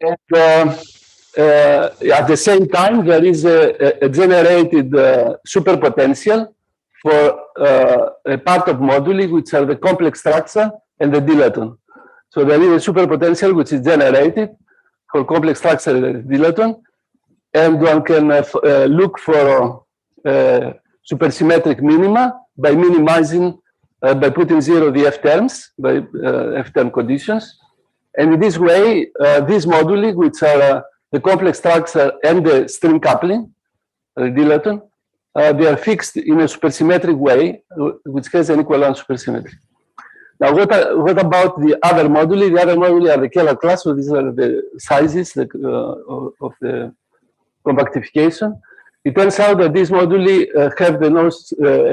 And at the same time, there is a generated superpotential for a part of moduli, which are the complex structure and the dilaton. So there is a superpotential which is generated for complex structure and dilaton, and one can look for supersymmetric minima by minimizing, by putting zero the F terms, by F term conditions. And in this way, these moduli, which are the complex structure and the string coupling, dilaton, they are fixed in a supersymmetric way, which has an equivalent supersymmetry. Now, what about the other moduli? The other moduli are the Keller class, so these are the sizes of the compactification. It turns out that these moduli have the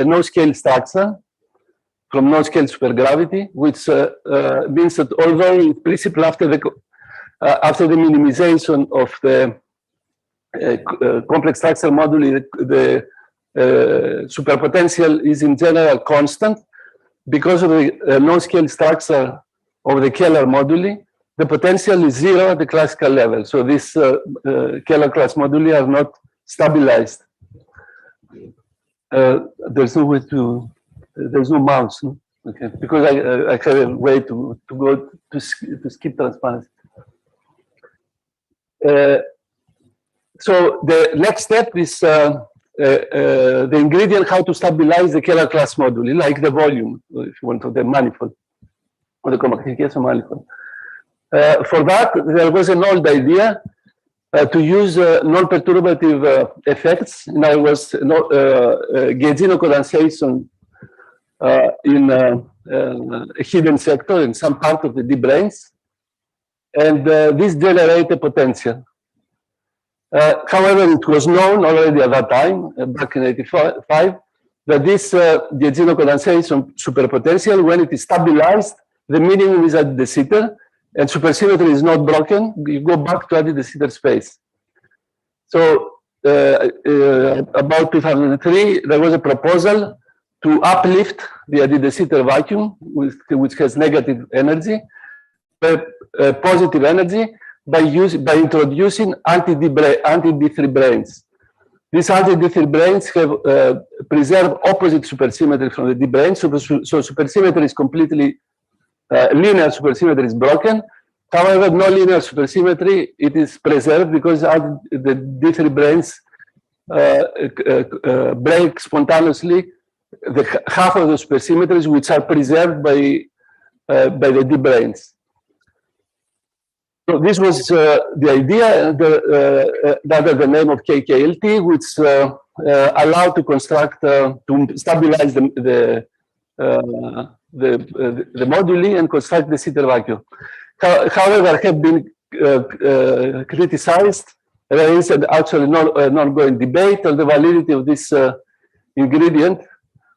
no-scale structure from no-scale supergravity, which means that although in principle after the minimization of the complex structure moduli, the superpotential is in general constant, because of the no-scale structure of the Keller moduli, the potential is zero at the classical level. So these Keller class moduli are not stabilized. There's no way to, there's no mouse, no? Okay, because I have a way to go to skip transparency. So the next step is the ingredient how to stabilize the Keller class moduli, like the volume, if you want to, the manifold, or the compactification manifold. For that, there was an old idea to use non-perturbative effects. In other words, Gaugino condensation in a hidden sector in some part of the D branes, and this generates a potential. However, it was known already at that time, back in '85, that this Gaugino condensation superpotential, when it is stabilized, the minimum is at de Sitter, and supersymmetry is not broken. You go back to de Sitter space. So, about 2003, there was a proposal to uplift the de Sitter vacuum, which has negative energy, positive energy, by introducing anti-D3 branes. These anti-D3 branes have preserved opposite supersymmetry from the D branes, so supersymmetry is completely linear supersymmetry is broken. However, no linear supersymmetry, it is preserved because the D3 branes break spontaneously the half of the supersymmetries which are preserved by the D branes. So this was the idea, under the name of KKLT, which allowed to construct, to stabilize the moduli and construct the Sitter vacuum. However, have been criticized. There is actually an ongoing debate on the validity of this ingredient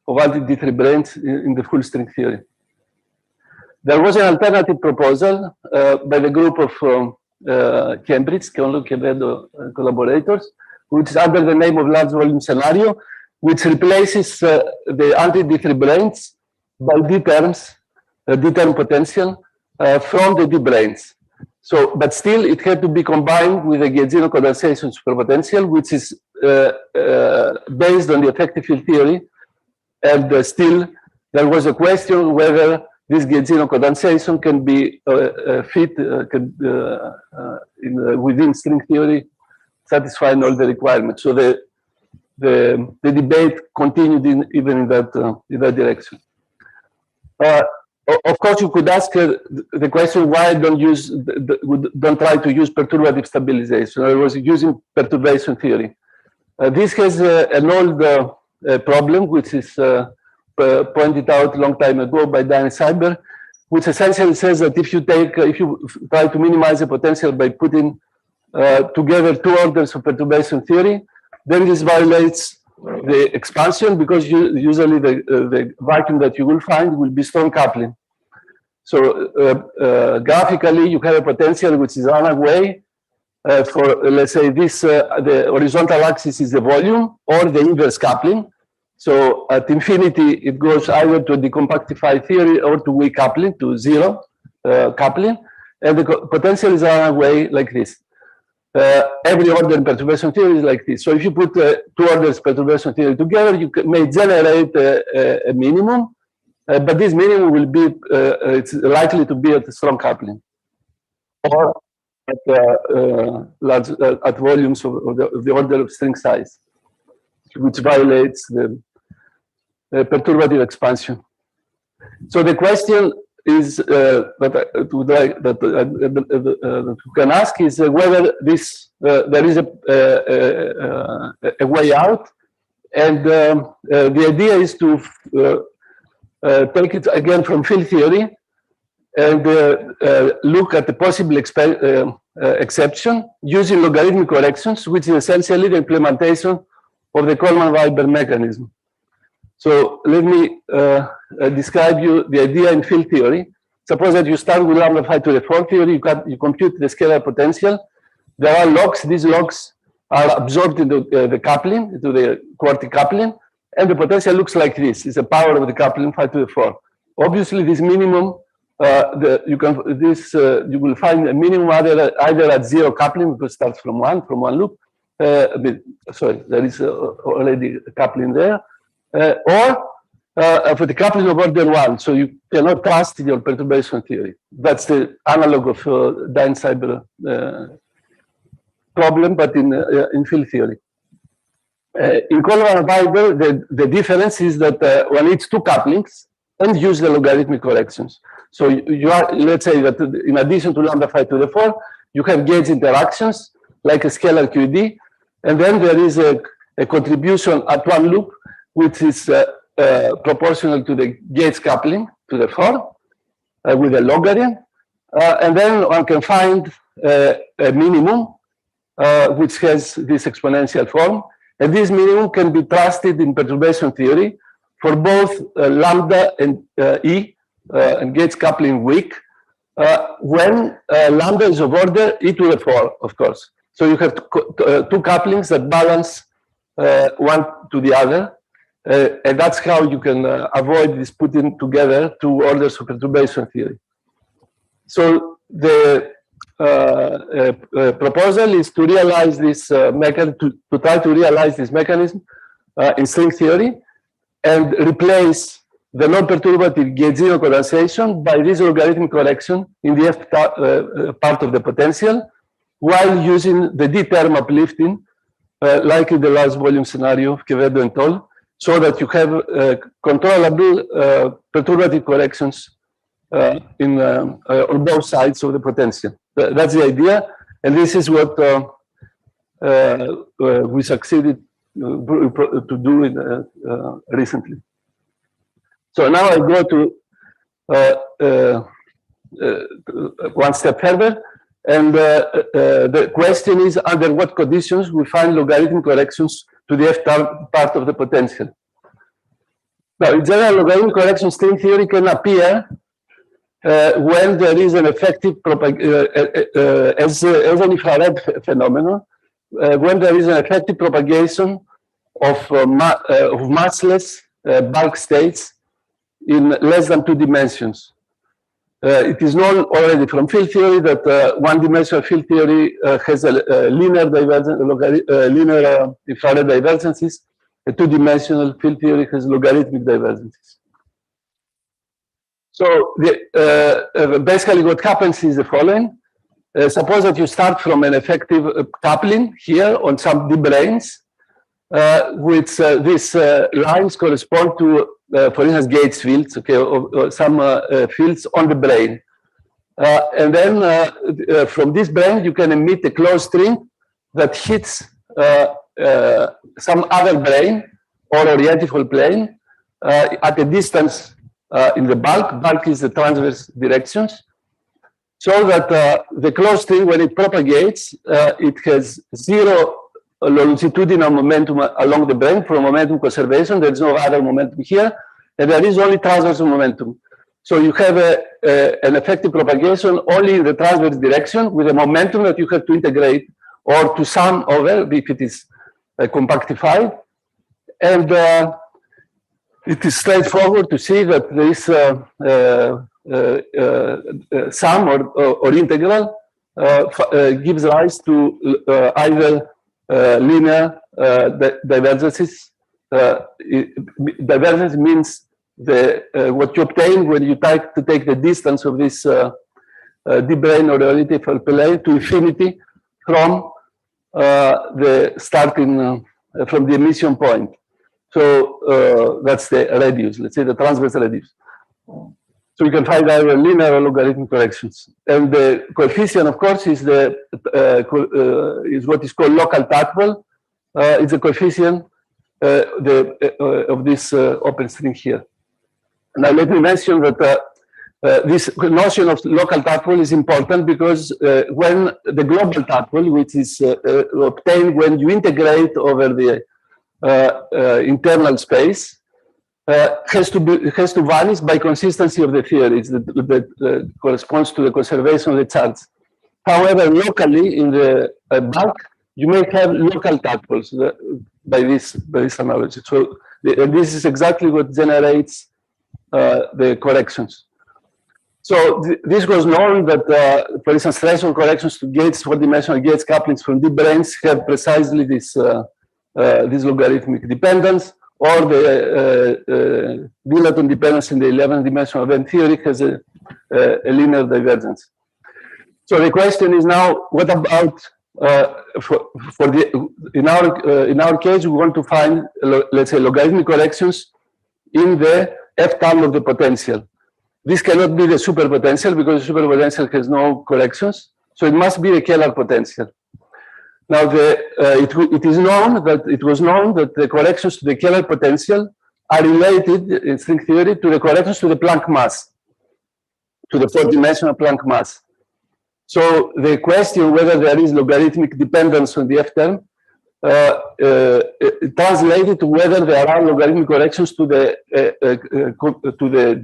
of anti-D3 branes in the full string theory. There was an alternative proposal by the group of Cambridge, Quevedo collaborators, which is under the name of large volume scenario, which replaces the anti-D3 branes by D terms, D-term potential from the D branes. So, but still, it had to be combined with a Gaugino condensation superpotential, which is based on the effective field theory. And still, there was a question whether this Gaugino condensation can be fit within string theory, satisfying all the requirements. So the debate continued even in that direction. Of course, you could ask the question: why don't try to use perturbative stabilization? I was using perturbation theory. This has an old problem, which is pointed out a long time ago by Danny Cyber, which essentially says that if you try to minimize the potential by putting together two orders of perturbation theory, then this violates the expansion, because usually the vacuum that you will find will be strong coupling. So graphically, you have a potential which is run away for, let's say, this, the horizontal axis is the volume or the inverse coupling. So at infinity, it goes either to a decompactified theory or to weak coupling, to zero coupling. and the potential is run away like this. Every order in perturbation theory is like this. So if you put two orders perturbation theory together, you may generate a minimum, but this minimum will be it's likely to be at a strong coupling, or at at volumes of the order of string size, which violates the perturbative expansion. So the question is that you can ask is whether this there is a way out, and the idea is to take it again from field theory and look at the possible exception using logarithmic corrections, which is essentially the implementation of the Coleman-Weiber mechanism. So let me describe you the idea in field theory. Suppose that you start with lambda phi to the 4 theory, you compute the scalar potential. There are logs. These logs are absorbed into the coupling, into the quartic coupling, and the potential looks like this. It's the power of the coupling phi to the 4. Obviously, this minimum, you will find a minimum either at 0 coupling, because it starts from one loop. Sorry, there is already a coupling there. Or for the coupling of order 1, so you cannot trust in your perturbation theory. That's the analog of Dine-Seiber problem, but in field theory. In Coleman-Weiber, the difference is that one needs two couplings and use the logarithmic corrections. So let's say that in addition to lambda phi to the 4, you have gauge interactions like a scalar QED, and then there is a contribution at one loop, which is proportional to the gauge coupling to the 4 with a logarithm. And then one can find a minimum which has this exponential form. And this minimum can be trusted in perturbation theory for both lambda and E and gauge coupling weak when lambda is of order e to the 4, of course. So you have two couplings that balance one to the other. And that's how you can avoid this putting together two orders of perturbation theory. So the proposal is to realize this mechanism, to try to realize this mechanism in string theory and replace the non-perturbative gauge zero condensation by this logarithmic correction in the F part of the potential, while using the D term uplifting, like in the last volume scenario of Quevedo and Toll, so that you have controllable perturbative corrections on both sides of the potential. That's the idea, and this is what we succeeded to do recently. So now I go to one step further, and the question is under what conditions we find logarithmic corrections to the F part of the potential. Now, in general, logarithmic correction string theory can appear when there is an effective as an infrared phenomenon, when there is an effective propagation of massless bulk states in less than 2 dimensions. It is known already from field theory that one-dimensional field theory has a linear infrared divergences. A two-dimensional field theory has logarithmic divergences. So basically what happens is the following. Suppose that you start from an effective coupling here on some D branes, which these lines correspond to, for instance, gauge fields, okay, or some fields on the brane. And then from this brane, you can emit a closed string that hits some other brane or orientifold plane at a distance in the bulk. Bulk is the transverse directions. So that the closed string, when it propagates, it has 0 longitudinal momentum along the brane for momentum conservation. There is no other momentum here, and there is only transverse momentum. So you have an effective propagation only in the transverse direction with a momentum that you have to integrate or to sum over if it is compactified. And it is straightforward to see that this sum or integral gives rise to either linear divergences. Divergence means what you obtain when you try to take the distance of this d-brane or relative plane to infinity from the starting from the emission point. So that's the radius, let's say the transverse radius. So we can find either linear or logarithmic corrections. And the coefficient, of course, is is what is called local tadpole. It's a coefficient of this open string here. Now let me mention that this notion of local tadpole is important because when the global tadpole, which is obtained when you integrate over the internal space, has to vanish by consistency of the theory. That corresponds to the conservation of the charge. However, locally in the bulk, you may have local tadpoles by this analogy. So this is exactly what generates the corrections. So this was known that, for instance, threshold corrections to gates, four-dimensional gates couplings from deep branes have precisely this logarithmic dependence, or the dilaton dependence in the 11th-dimensional event theory has a linear divergence. So the question is now, what about in our case, we want to find, let's say, logarithmic corrections in the f-term of the potential. This cannot be the superpotential because the superpotential has no corrections, so it must be the Kähler potential. Now, it was known that the corrections to the Kähler potential are related in string theory to the corrections to the Planck mass, to the four-dimensional Planck mass. So the question whether there is logarithmic dependence on the f-term translated to whether there are logarithmic corrections to the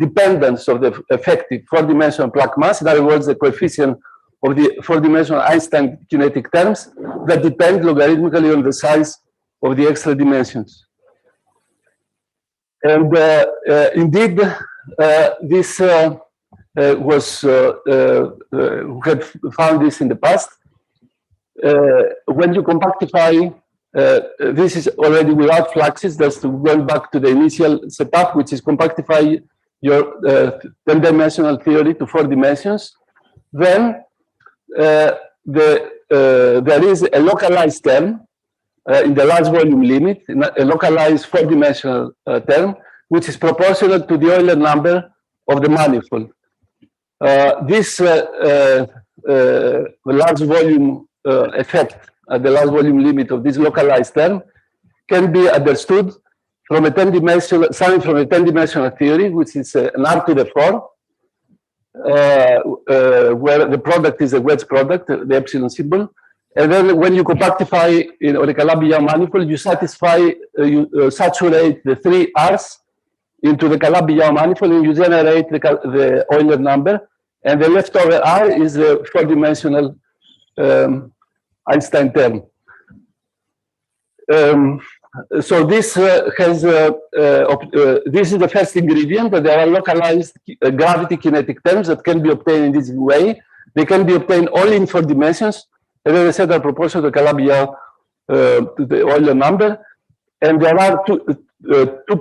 dependence of the effective four-dimensional Planck mass. In other words, the coefficient of the four-dimensional Einstein kinetic terms that depend logarithmically on the size of the extra dimensions. And indeed, this was we had found this in the past. When you compactify, this is already without fluxes. That's going back to the initial setup, which is compactify your 10-dimensional theory to 4 dimensions. Then there is a localized term in the large volume limit, a localized 4-dimensional term, which is proportional to the Euler number of the manifold. This large volume effect at the large volume limit of this localized term can be understood from a 10-dimensional, starting from a 10-dimensional theory, which is an R to the 4, where the product is a wedge product, the epsilon symbol. And then when you compactify in a Calabi-Yau manifold, you satisfy, you saturate the 3 R's into the Calabi-Yau manifold, and you generate the Euler number. And the leftover R is the 4-dimensional Einstein term. So this has this is the first ingredient, that there are localized gravity kinetic terms that can be obtained in this way. They can be obtained only in 4 dimensions, and then they set are proportional to Calabi-Yau to the Euler number. And there are two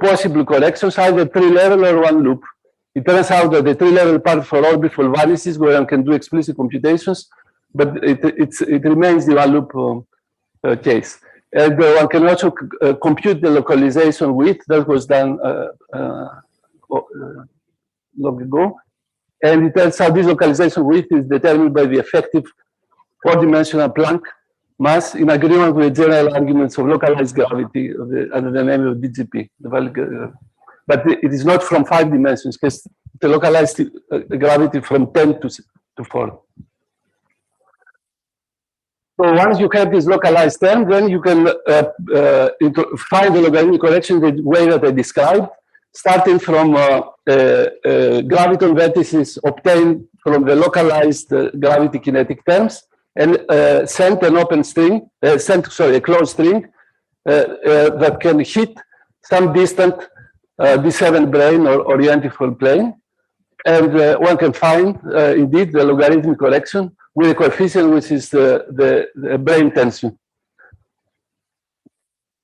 possible corrections, either 3-level or 1 loop. It turns out that the 3-level part for orbifold vanishes, where one can do explicit computations, but it remains the 1 loop case. And one can also compute the localization width. That was done long ago. And it turns out this localization width is determined by the effective 4-dimensional Planck mass in agreement with the general arguments of localized gravity under the name of DGP. But it is not from 5 dimensions, because the localized gravity from 10 to 4. So once you have this localized term, then you can find the logarithmic correction the way that I described, starting from graviton vertices obtained from the localized gravity kinetic terms, and send an open string, a closed string that can hit some distant D7 brane or orientifold plane. And one can find, indeed, the logarithmic correction with a coefficient which is the brain tension.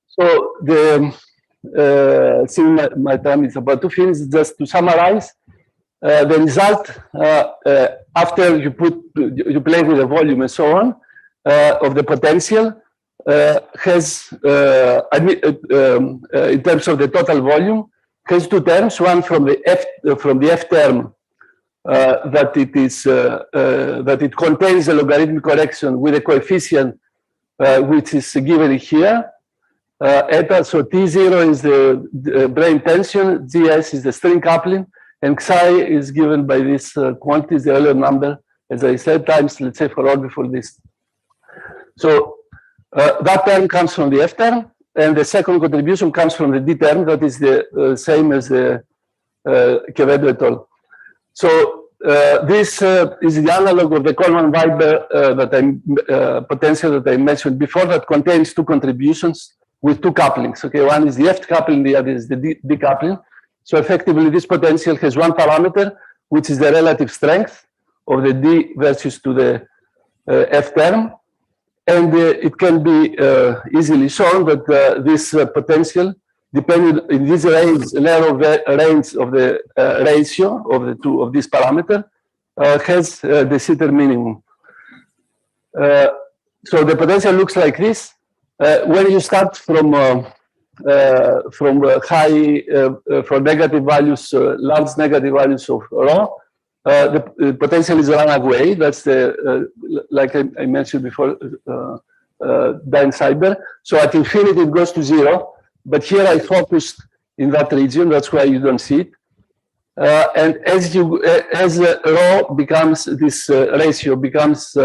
So seeing my time is about to finish, just to summarize, the result after you play with the volume and so on of the potential has, in terms of the total volume, has two terms. One from the F term that it contains a logarithmic correction with a coefficient which is given here. Eta, so T0 is the brain tension, GS is the string coupling, and Xi is given by this quantity, the earlier number, as I said, times, let's say, for all before this. So that term comes from the F term, and the second contribution comes from the D term, that is the same as the Quevedo et al. So this is the analog of the Coleman-Weiber potential that I mentioned before, that contains two contributions with two couplings. Okay, one is the F coupling, the other is the D coupling. So effectively, this potential has one parameter, which is the relative strength of the D versus to the F term. And it can be easily shown that this potential, depending in this range, narrow range of the ratio of the two of this parameter, has the Sitter minimum. So the potential looks like this. When you start from high, from negative values, large negative values of rho, the potential is run away. That's the, like I mentioned before, Dan Cyber. So at infinity, it goes to 0. But here I focused in that region. That's why you don't see it. And as rho becomes, this ratio becomes,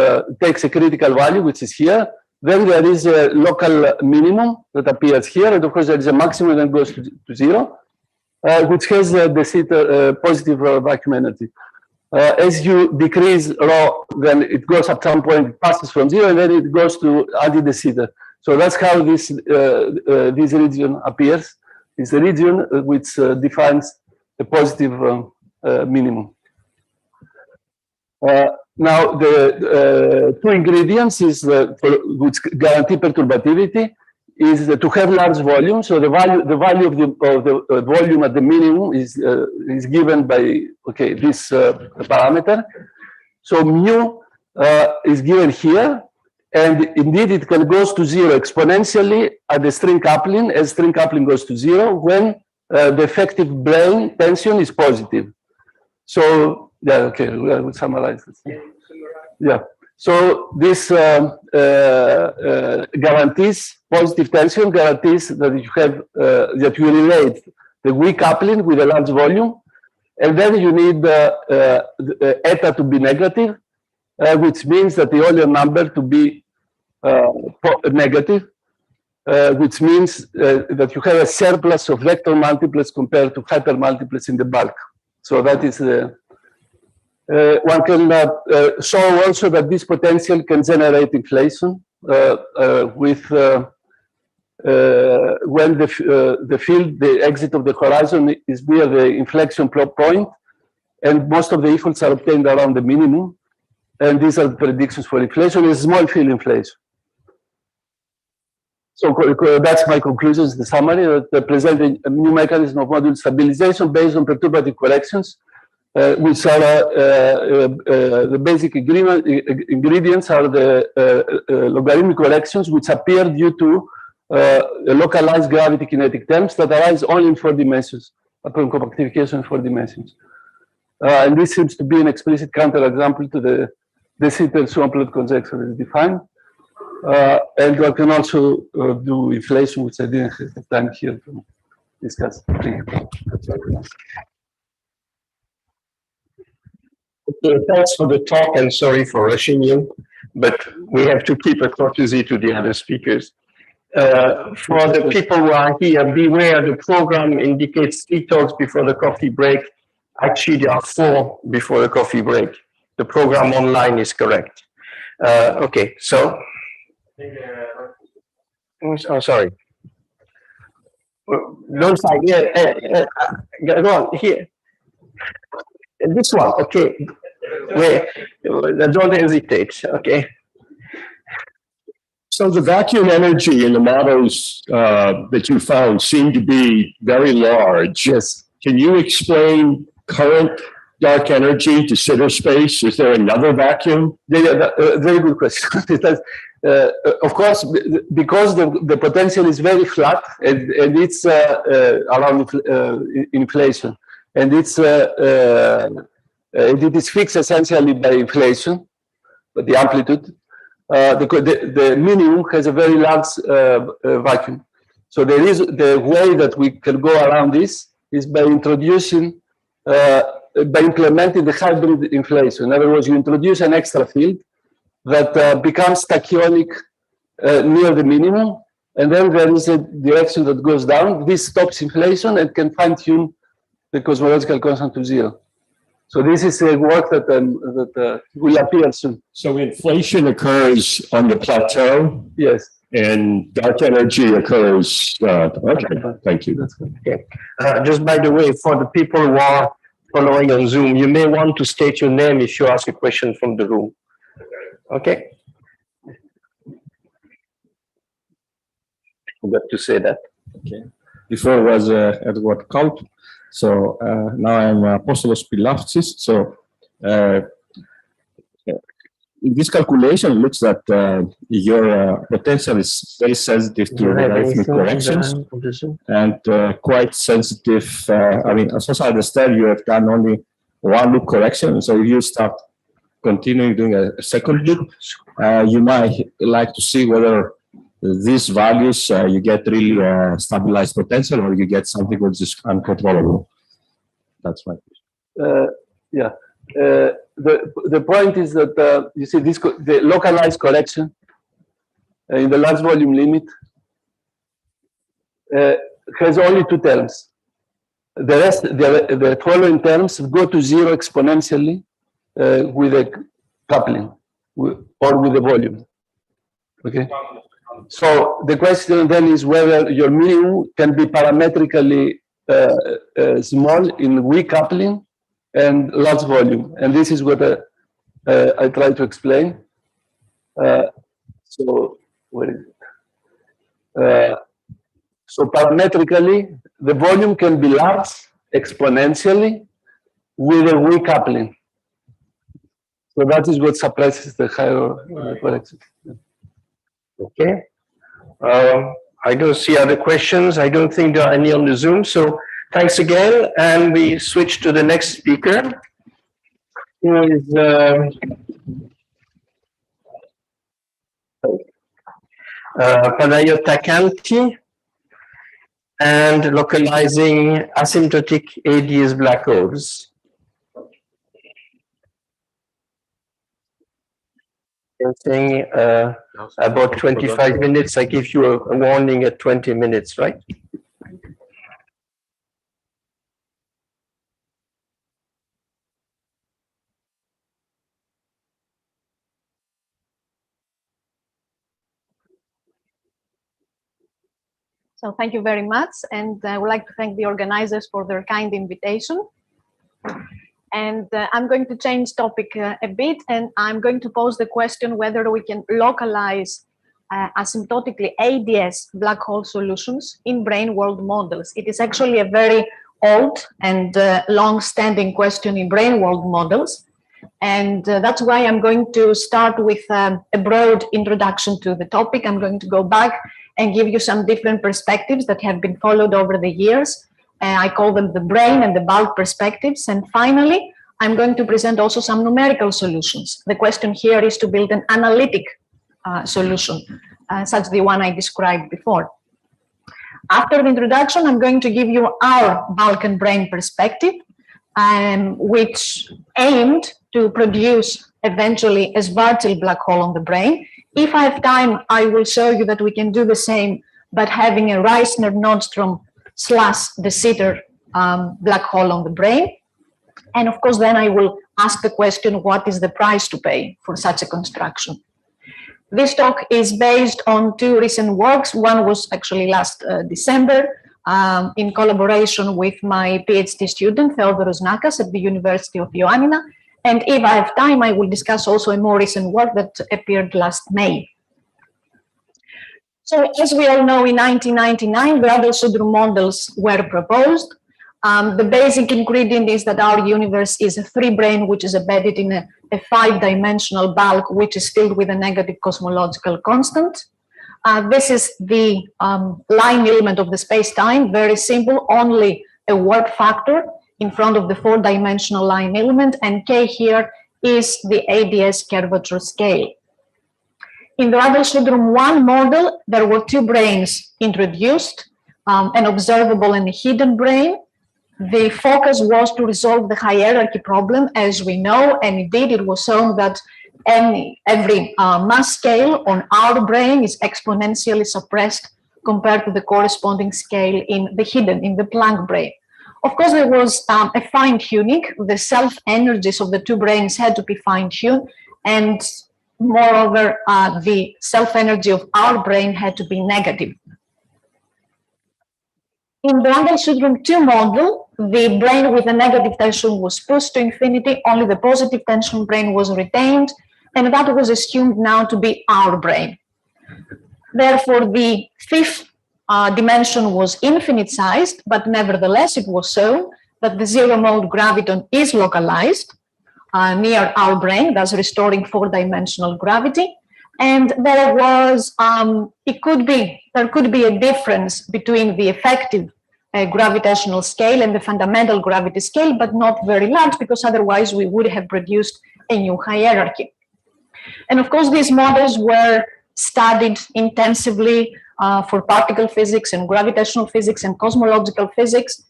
takes a critical value, which is here, then there is a local minimum that appears here. And of course, there is a maximum that goes to 0, which has the Sitter positive vacuum energy. As you decrease rho, then it goes at some point, it passes from 0, and then it goes to anti-de Sitter. So that's how this region appears. It's a region which defines a positive minimum. Now, the two ingredients is which guarantee perturbativity is to have large volume. So the value of the volume at the minimum is given by this parameter. So mu is given here, and indeed it can goes to 0 exponentially at the string coupling as string coupling goes to 0 when the effective brain tension is positive. So yeah, okay, we'll summarize this. Yeah. So this guarantees positive tension, guarantees that you have that you relate the weak coupling with a large volume, and then you need eta to be negative, which means that the Euler number to be negative, which means that you have a surplus of vector multiplets compared to hypermultiplets in the bulk. So that is the. One can show also that this potential can generate inflation with when the field, the exit of the horizon is near the inflection point, and most of the efforts are obtained around the minimum, and these are the predictions for inflation. Is small field inflation. So that's my conclusions. The summary that present a new mechanism of module stabilization based on perturbative corrections. Which are the basic ingredients are the logarithmic corrections, which appear due to localized gravity kinetic terms that arise only in 4 dimensions, upon compactification in 4 dimensions. And this seems to be an explicit counterexample to the de Sitter-Swamplet conjecture as defined. And one can also do inflation, which I didn't have time here to discuss. Okay, thanks for the talk and sorry for rushing you, but we have to keep a courtesy to the other speakers. For the people who are here, beware, the program indicates 3 talks before the coffee break. Actually, there are 4 before the coffee break. The program online is correct. Okay, so. Oh, sorry. Don't fight. Yeah, go on, here. This one, okay. Wait, don't hesitate, okay. So the vacuum energy in the models that you found seem to be very large. Yes. Can you explain current dark energy to Sitter space? Is there another vacuum? Yeah, very good question. Of course, because the potential is very flat and it's around inflation, and it is fixed essentially by inflation, but the amplitude. The minimum has a very large vacuum. So there is the way that we can go around this is by introducing, by implementing the hybrid inflation. In other words, you introduce an extra field that becomes tachyonic near the minimum, and then there is a direction that goes down. This stops inflation and can fine-tune the cosmological constant to zero. So this is a work that will appear soon. So inflation occurs on the plateau? Yes. And dark energy occurs. Okay, thank you. That's good. Okay. Just by the way, for the people who are following on Zoom, you may want to state your name if you ask a question from the room. Okay. Forgot to say that. Okay. Before was Edward Culp. So now I'm Apostolos Pilavtsis. So in this calculation, it looks that your potential is very sensitive to logarithmic corrections and quite sensitive. I mean, as far as I understand, you have done only one loop correction. So if you start continuing doing a second loop, you might like to see whether these values you get really stabilized potential, or you get something which is uncontrollable. That's my question. Yeah. The point is that you see this the localized correction in the large volume limit has only two terms. The rest, the following terms go to zero exponentially with a coupling or with the volume. Okay. So the question then is whether your minimum can be parametrically small in weak coupling and large volume, and this is what I try to explain. So where is it? So parametrically, the volume can be large exponentially with a weak coupling. So that is what suppresses the higher correction. Okay. I don't see other questions. I don't think there are any on the Zoom. So thanks again. And we switch to the next speaker, who is Panayiotakanti, and localizing asymptotic ADS black holes. Saying about 25 minutes. I give you a warning at 20 minutes, right? So thank you very much, and I would like to thank the organizers for their kind invitation. And I'm going to change topic a bit, and I'm going to pose the question whether we can localize asymptotically ADS black hole solutions in brain world models. It is actually a very old and long-standing question in brain world models, and that's why I'm going to start with a broad introduction to the topic. I'm going to go back and give you some different perspectives that have been followed over the years. I call them the brain and the bulk perspectives. And finally, I'm going to present also some numerical solutions. The question here is to build an analytic solution, such as the one I described before. After the introduction, I'm going to give you our bulk and brain perspective, which aimed to produce eventually a Schwarzschild black hole on the brain. If I have time, I will show you that we can do the same, but having a Reissner-Nordstrom / de Sitter black hole on the brain. And of course, then I will ask the question, what is the price to pay for such a construction? This talk is based on two recent works. One was actually last December in collaboration with my PhD student, Theodoros Nakas at the University of Ioannina. And if I have time, I will discuss also a more recent work that appeared last May. So as we all know, in 1999, the Adel-Sundrum models were proposed. The basic ingredient is that our universe is a three-brane, which is embedded in a five-dimensional bulk, which is filled with a negative cosmological constant. This is the line element of the space-time, very simple, only a warp factor in front of the four-dimensional line element, and K here is the ADS curvature scale. In the Adel-Sundrum 1 model, there were two branes introduced, an observable and a hidden brane. The focus was to resolve the hierarchy problem, as we know, and indeed it was shown that every mass scale on our brane is exponentially suppressed compared to the corresponding scale in the hidden, in the Planck brane. Of course, there was a fine-tuning. The self-energies of the two branes had to be fine-tuned, and moreover, the self-energy of our brane had to be negative. In the Adel-Sundrum 2 model, the brane with a negative tension was pushed to infinity, only the positive tension brane was retained, and that was assumed now to be our brane. Therefore, the fifth dimension was infinite-sized, but nevertheless, it was shown that the zero-mode graviton is localized near our brane, thus restoring four-dimensional gravity. And there was, there could be a difference between the effective gravitational scale and the fundamental gravity scale, but not very large, because otherwise we would have produced a new hierarchy. And of course, these models were studied intensively for particle physics and gravitational physics and cosmological physics.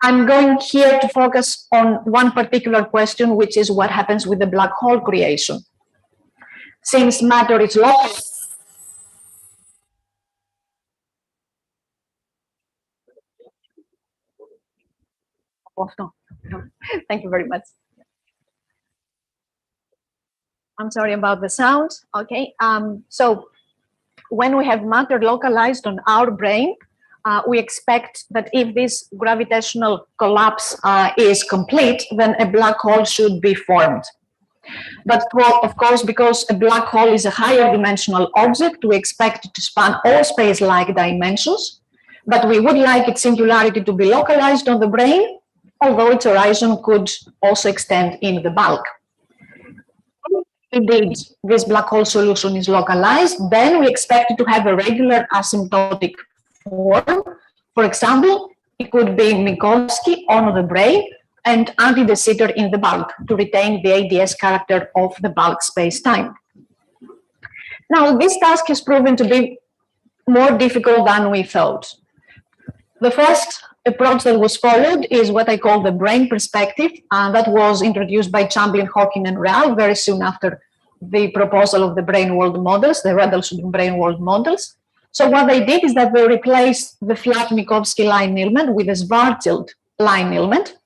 I'm going here to focus on one particular question, which is what happens with the black hole creation. Since matter is local, thank you very much. I'm sorry about the sound. Okay, so when we have matter localized on our brane, we expect that if this gravitational collapse is complete, then a black hole should be formed. But of course, because a black hole is a higher dimensional object, we expect it to span all space-like dimensions, but we would like its singularity to be localized on the brane, although its horizon could also extend in the bulk. Indeed, this black hole solution is localized, then we expect it to have a regular asymptotic form. For example, it could be Minkowski on the brane and anti-de Sitter in the bulk to retain the ADS character of the bulk space-time. Now, this task has proven to be more difficult than we thought. The first approach that was followed is what I call the brane perspective, and that was introduced by Chamberlain, Hawking, and Real very soon after the proposal of the brane world models, the Adel-Sundrum brane world models. So what they did is that they replaced the flat Minkowski line element with a Schwarzschild line element.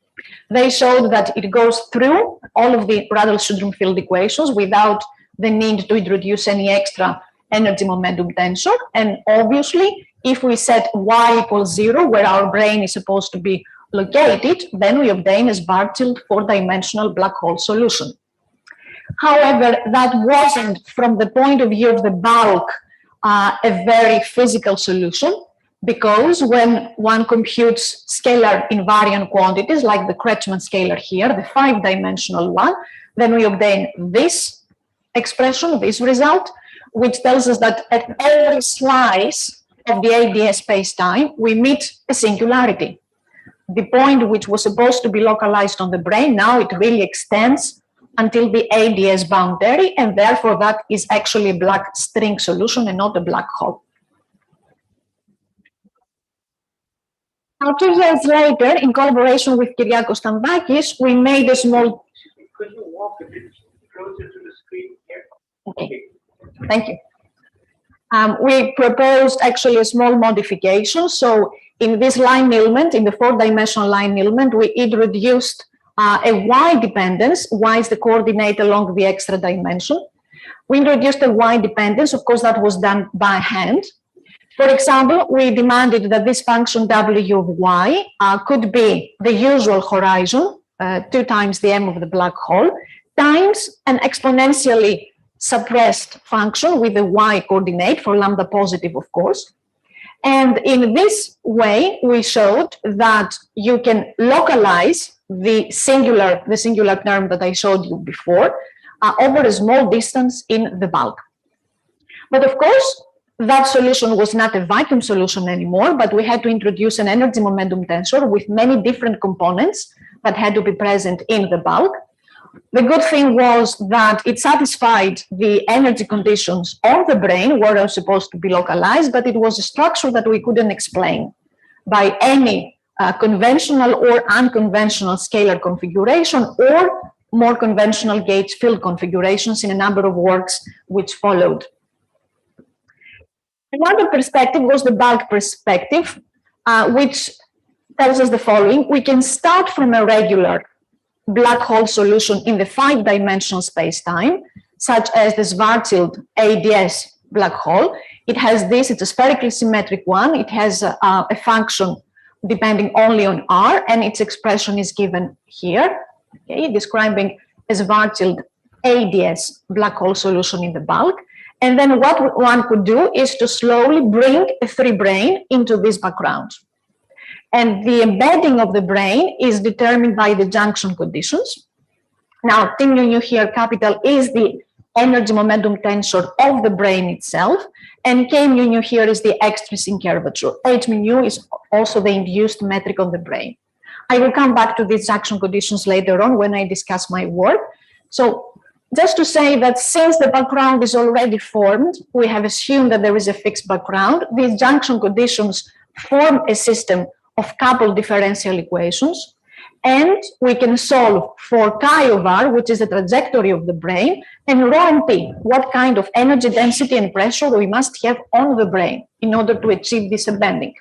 They showed that it goes through all of the Adel-Sundrum field equations without the need to introduce any extra energy momentum tensor. And obviously, if we set y equals 0, where our brane is supposed to be located, then we obtain a Schwarzschild four-dimensional black hole solution. However, that wasn't, from the point of view of the bulk, a very physical solution, because when one computes scalar invariant quantities, like the Kretschmann scalar here, the five-dimensional one, then we obtain this expression, this result, which tells us that at every slice of the ADS space-time, we meet a singularity. The point which was supposed to be localized on the brane, now it really extends until the ADS boundary, and therefore that is actually a black string solution and not a black hole. Now, 2 years later, in collaboration with Kyriakos Tamvakis, we made a small... Could you walk a bit closer to the screen here? Okay, thank you. We proposed actually a small modification. So in this line element, in the four-dimensional line element, we introduced a y dependence. Y is the coordinate along the extra dimension. We introduced a y dependence. Of course, that was done by hand. For example, we demanded that this function W of y could be the usual horizon, 2 times the m of the black hole, times an exponentially suppressed function with the y coordinate for lambda positive, of course. And in this way, we showed that you can localize the singular term that I showed you before over a small distance in the bulk. But of course, that solution was not a vacuum solution anymore, but we had to introduce an energy momentum tensor with many different components that had to be present in the bulk. The good thing was that it satisfied the energy conditions of the brain where it was supposed to be localized, but it was a structure that we couldn't explain by any conventional or unconventional scalar configuration or more conventional gauge field configurations in a number of works which followed. Another perspective was the bulk perspective, which tells us the following. We can start from a regular black hole solution in the 5-dimensional space-time, such as the Schwarzschild ADS black hole. It has this, it's a spherically symmetric one. It has a function depending only on R, and its expression is given here, okay, describing a Schwarzschild ADS black hole solution in the bulk. And then what one could do is to slowly bring a free brane into this background. And the embedding of the brane is determined by the junction conditions. Now, T mu here, capital, is the energy momentum tensor of the brane itself, and K mu here is the extrinsic curvature. H mu is also the induced metric of the brane. I will come back to these junction conditions later on when I discuss my work. So, just to say that since the background is already formed, we have assumed that there is a fixed background. These junction conditions form a system of coupled differential equations, and we can solve for chi of r, which is the trajectory of the brane, and rho and p, what kind of energy density and pressure we must have on the brane in order to achieve this bending.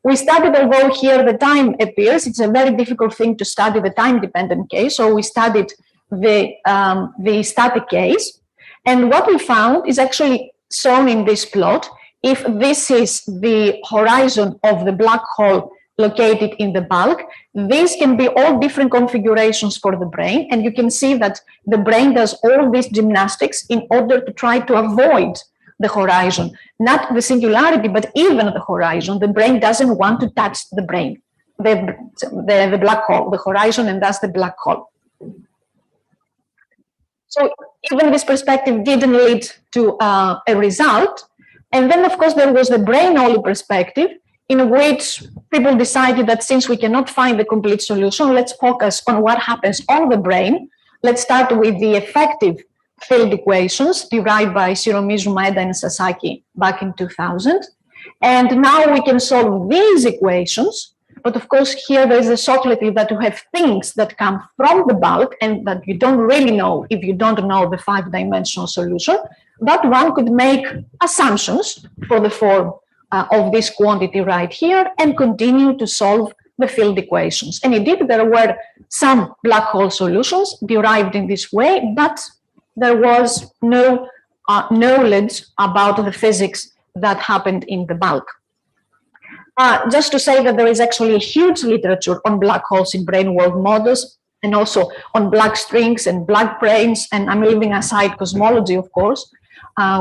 We studied, although here the time appears, it's a very difficult thing to study the time-dependent case, so we studied the static case, and what we found is actually shown in this plot. If this is the horizon of the black hole located in the bulk, these can be all different configurations for the brane, and you can see that the brane does all these gymnastics in order to try to avoid the horizon, not the singularity, but even the horizon. The brane doesn't want to touch the brane, the black hole, the horizon, and thus the black hole. So even this perspective didn't lead to a result. And then, of course, there was the brane-only perspective, in which people decided that since we cannot find the complete solution, let's focus on what happens on the brane. Let's start with the effective field equations derived by Shiromizu, Maeda, and Sasaki back in 2000. And now we can solve these equations. But of course, here there is a subtlety that you have things that come from the bulk and that you don't really know if you don't know the 5-dimensional solution. But one could make assumptions for the form of this quantity right here and continue to solve the field equations. And indeed, there were some black hole solutions derived in this way, but there was no knowledge about the physics that happened in the bulk. Just to say that there is actually a huge literature on black holes in brane world models, and also on black strings and black branes, and I'm leaving aside cosmology, of course,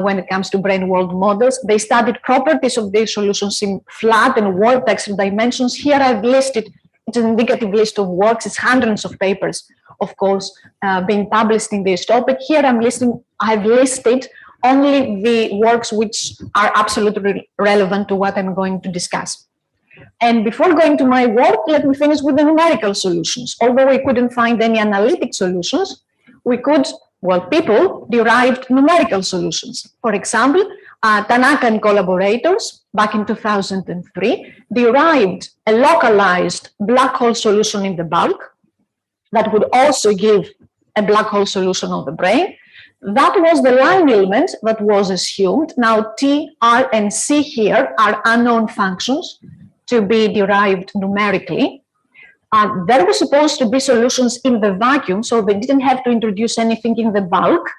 when it comes to brane world models. They studied properties of these solutions in flat and warped extra dimensions. Here I've listed, it's an indicative list of works, it's hundreds of papers, of course, being published in this topic. Here I've listed only the works which are absolutely relevant to what I'm going to discuss. And before going to my work, let me finish with the numerical solutions. Although we couldn't find any analytic solutions, we could, well, people derived numerical solutions. For example, Tanaka and collaborators back in 2003 derived a localized black hole solution in the bulk that would also give a black hole solution of the brane. That was the line element that was assumed. Now, T, R, and C here are unknown functions to be derived numerically. There were supposed to be solutions in the vacuum, so they didn't have to introduce anything in the bulk,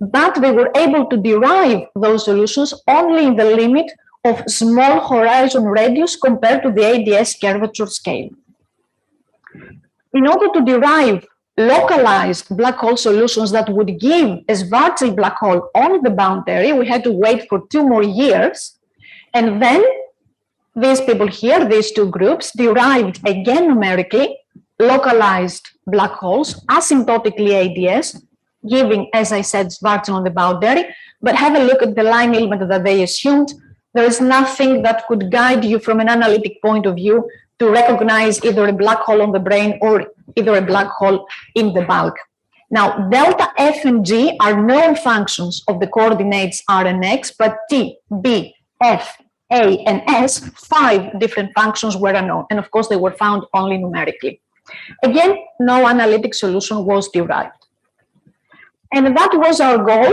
but they were able to derive those solutions only in the limit of small horizon radius compared to the ADS curvature scale. In order to derive localized black hole solutions that would give a Schwarzschild black hole on the boundary, we had to wait for 2 more years. And then these people here, these two groups, derived again numerically localized black holes, asymptotically ADS, giving, as I said, Schwarzschild on the boundary. But have a look at the line element that they assumed. There is nothing that could guide you from an analytic point of view to recognize either a black hole on the brane or either a black hole in the bulk. Now, delta F and G are known functions of the coordinates R and X, but T, B, F, A, and S, 5 different functions were unknown. And of course, they were found only numerically. Again, no analytic solution was derived. And that was our goal.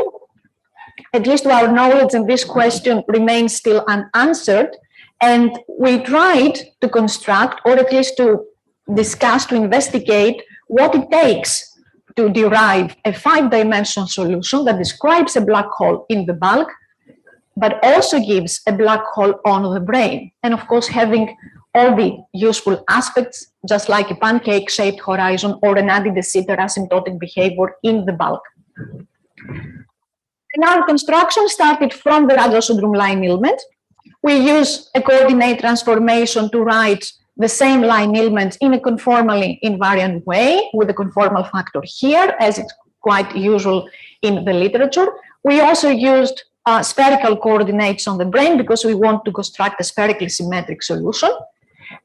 At least to our knowledge, and this question remains still unanswered. And we tried to construct, or at least to discuss, to investigate what it takes to derive a 5-dimensional solution that describes a black hole in the bulk, but also gives a black hole on the brane. And of course, having all the useful aspects, just like a pancake-shaped horizon or an de Sitter asymptotic behavior in the bulk. And our construction started from the Radial-Sundrum line element. We use a coordinate transformation to write the same line element in a conformally invariant way with a conformal factor here, as it's quite usual in the literature. We also used spherical coordinates on the brane because we want to construct a spherically symmetric solution.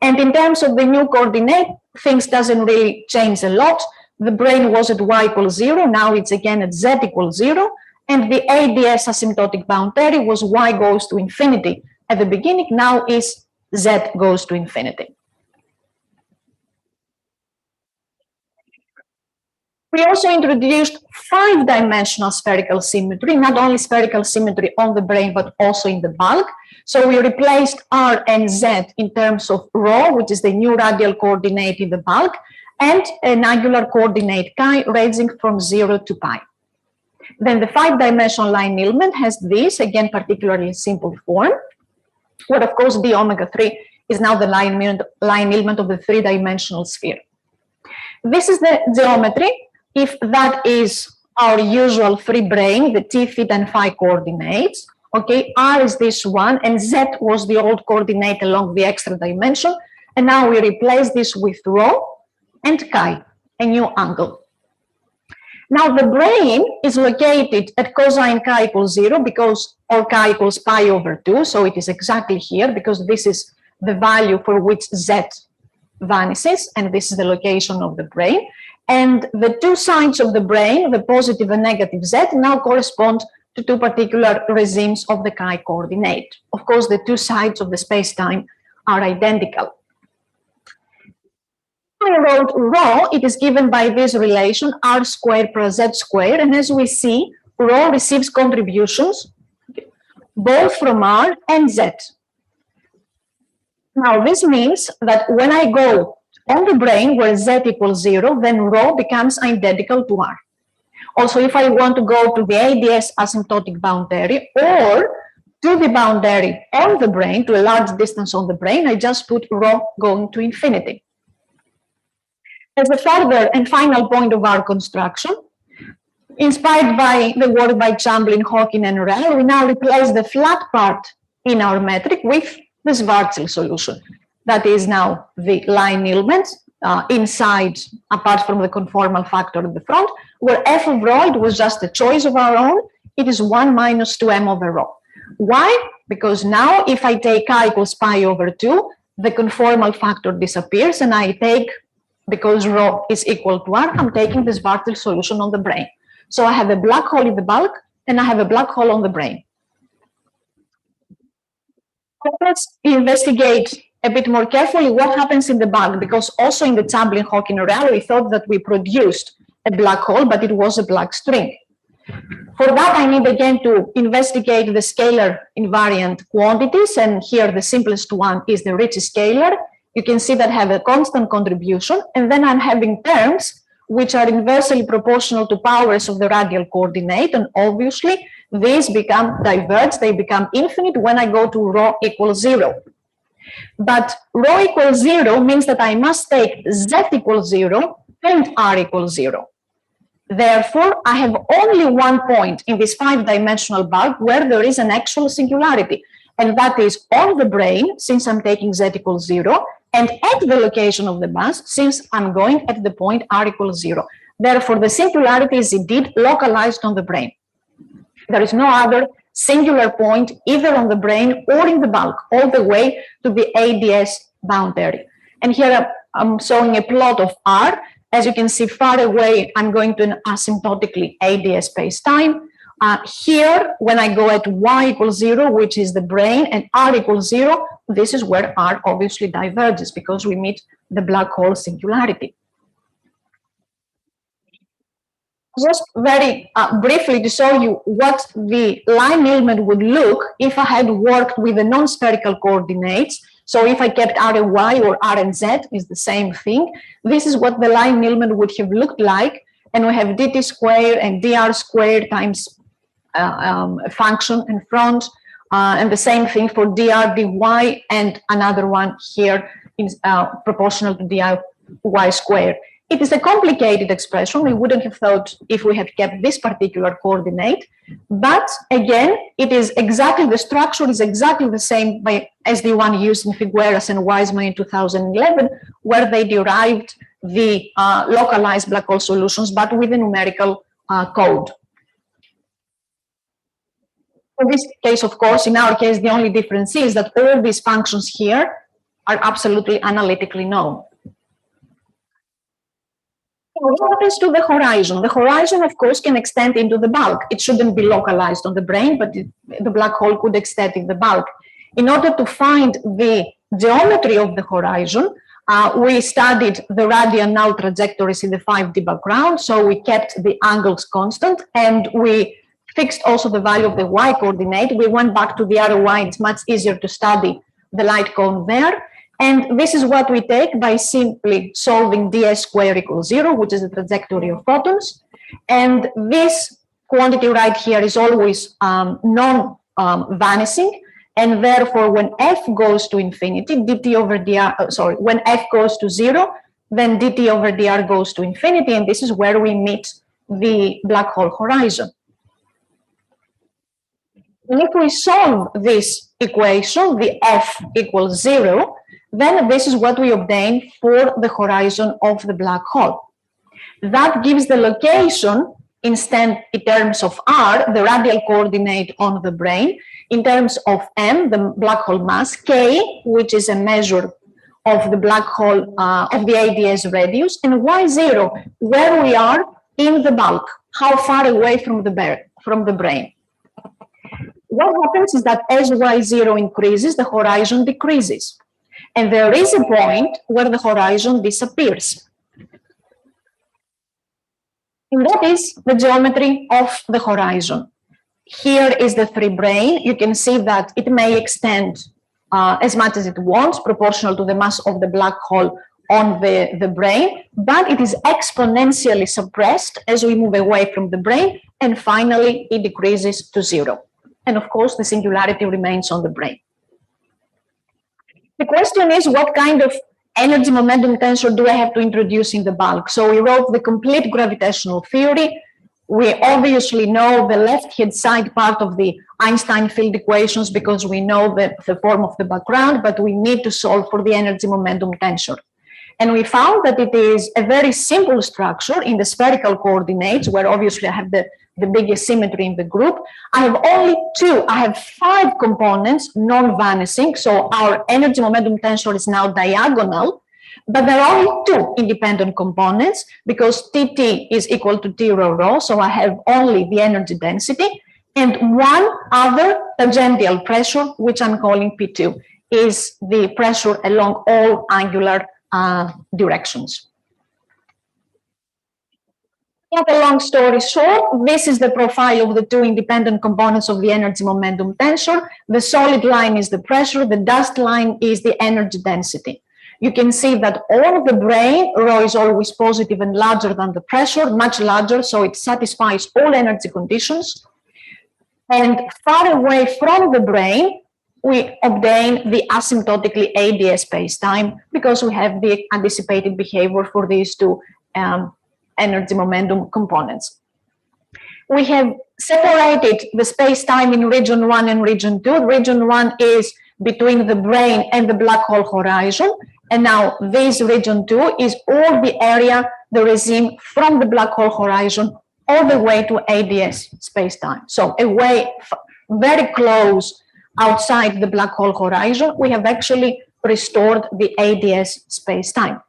And in terms of the new coordinate, things doesn't really change a lot. The brane was at y equals 0, now it's again at z equals 0. And the ADS asymptotic boundary was y goes to infinity at the beginning, now is z goes to infinity. We also introduced 5-dimensional spherical symmetry, not only spherical symmetry on the brane, but also in the bulk. So we replaced R and Z in terms of rho, which is the new radial coordinate in the bulk, and an angular coordinate chi ranging from 0 to pi. Then the 5-dimensional line element has this, again, particularly simple form, where of course the omega-3 is now the line element of the 3-dimensional sphere. This is the geometry. If that is our usual free brane, the t, theta, and phi coordinates, okay, R is this one, and Z was the old coordinate along the extra dimension, and now we replace this with rho and chi, a new angle. Now the brane is located at cosine chi equals 0 because, or chi equals pi over 2, so it is exactly here because this is the value for which Z vanishes, and this is the location of the brane. And the two sides of the brane, the positive and negative Z, now correspond to two particular regimes of the chi coordinate. Of course, the two sides of the space-time are identical. I wrote rho, it is given by this relation r squared plus z squared, and as we see, rho receives contributions both from r and z. Now this means that when I go on the brane where z equals 0, then rho becomes identical to r. Also, if I want to go to the ADS asymptotic boundary or to the boundary on the brane, to a large distance on the brane, I just put rho going to infinity. As a further and final point of our construction, inspired by the work by Chamberlain, Hawking, and Rell, we now replace the flat part in our metric with the Schwarzschild solution. That is now the line element inside, apart from the conformal factor in the front, where f of rho, it was just a choice of our own, it is 1 minus 2m over rho. Why? Because now if I take chi equals pi over 2, the conformal factor disappears, and I take, because rho is equal to r, I'm taking the Schwarzschild solution on the brane. So I have a black hole in the bulk, and I have a black hole on the brane. Let's investigate a bit more carefully what happens in the bulk, because also in the Chamberlain, Hawking, and Rell, we thought that we produced a black hole, but it was a black string. For that, I need again to investigate the scalar invariant quantities, and here the simplest one is the Ricci scalar. You can see that I have a constant contribution, and then I'm having terms which are inversely proportional to powers of the radial coordinate, and obviously these become diverged, they become infinite when I go to rho equals 0. But rho equals 0 means that I must take z equals 0 and r equals 0. Therefore, I have only one point in this 5-dimensional bulk where there is an actual singularity, and that is on the brane, since I'm taking z equals 0, and at the location of the mass, since I'm going at the point r equals 0. Therefore, the singularity is indeed localized on the brane. There is no other singular point either on the brane or in the bulk, all the way to the ADS boundary. And here I'm showing a plot of R. As you can see far away, I'm going to an asymptotically ADS space-time. Here, when I go at y equals 0, which is the brane, and r equals 0, this is where r obviously diverges because we meet the black hole singularity. Just very briefly to show you what the line element would look if I had worked with the non-spherical coordinates. So if I kept r and y, or r and z is the same thing, this is what the line element would have looked like. And we have dt squared and dr squared times a function in front, and the same thing for dr dy, and another one here is proportional to dy squared. It is a complicated expression. We wouldn't have thought if we had kept this particular coordinate, but again, it is exactly, the structure is exactly the same as the one used in Figueras and Wiseman in 2011, where they derived the localized black hole solutions, but with a numerical code. In this case, of course, in our case, the only difference is that all these functions here are absolutely analytically known. What happens to the horizon? The horizon, of course, can extend into the bulk. It shouldn't be localized on the brane, but the black hole could extend in the bulk. In order to find the geometry of the horizon, we studied the radial null trajectories in the 5D background, so we kept the angles constant, and we fixed also the value of the y coordinate. We went back to the ROI. It's much easier to study the light cone there. And this is what we take by simply solving ds squared equals 0, which is the trajectory of photons. And this quantity right here is always non-vanishing. And therefore, when f goes to infinity, dt over dr, when f goes to 0, then dt over dr goes to infinity. And this is where we meet the black hole horizon. And if we solve this equation, the f equals 0, then this is what we obtain for the horizon of the black hole. That gives the location instead in terms of r, the radial coordinate on the brane, in terms of m, the black hole mass, k, which is a measure of the black hole, of the ADS radius, and y0, where we are in the bulk, how far away from the brane. What happens is that as y0 increases, the horizon decreases. And there is a point where the horizon disappears. And that is the geometry of the horizon. Here is the free brane. You can see that it may extend as much as it wants, proportional to the mass of the black hole on the brane, but it is exponentially suppressed as we move away from the brane, and finally it decreases to 0. And of course, the singularity remains on the brane. The question is, what kind of energy momentum tensor do I have to introduce in the bulk? So we wrote the complete gravitational theory. We obviously know the left-hand side part of the Einstein field equations because we know the form of the background, but we need to solve for the energy momentum tensor. And we found that it is a very simple structure in the spherical coordinates, where obviously I have the biggest symmetry in the group. I have only two, I have 5 components, non-vanishing. So our energy momentum tensor is now diagonal, but there are only 2 independent components because Tt is equal to T rho rho. So I have only the energy density, and one other tangential pressure, which I'm calling P2, is the pressure along all angular directions. Not a long story short, this is the profile of the 2 independent components of the energy momentum tensor. The solid line is the pressure, the dust line is the energy density. you can see that all the brain, rho is always positive and larger than the pressure, much larger, so it satisfies all energy conditions. And far away from the brain, we obtain the asymptotically ADS space-time because we have the anticipated behavior for these two energy momentum components. We have separated the space-time in region 1 and region 2. Region 1 is between the brain and the black hole horizon. And now this region 2 is all the area, the regime from the black hole horizon all the way to ADS space-time. So away, very close outside the black hole horizon, we have actually restored the ADS space-time.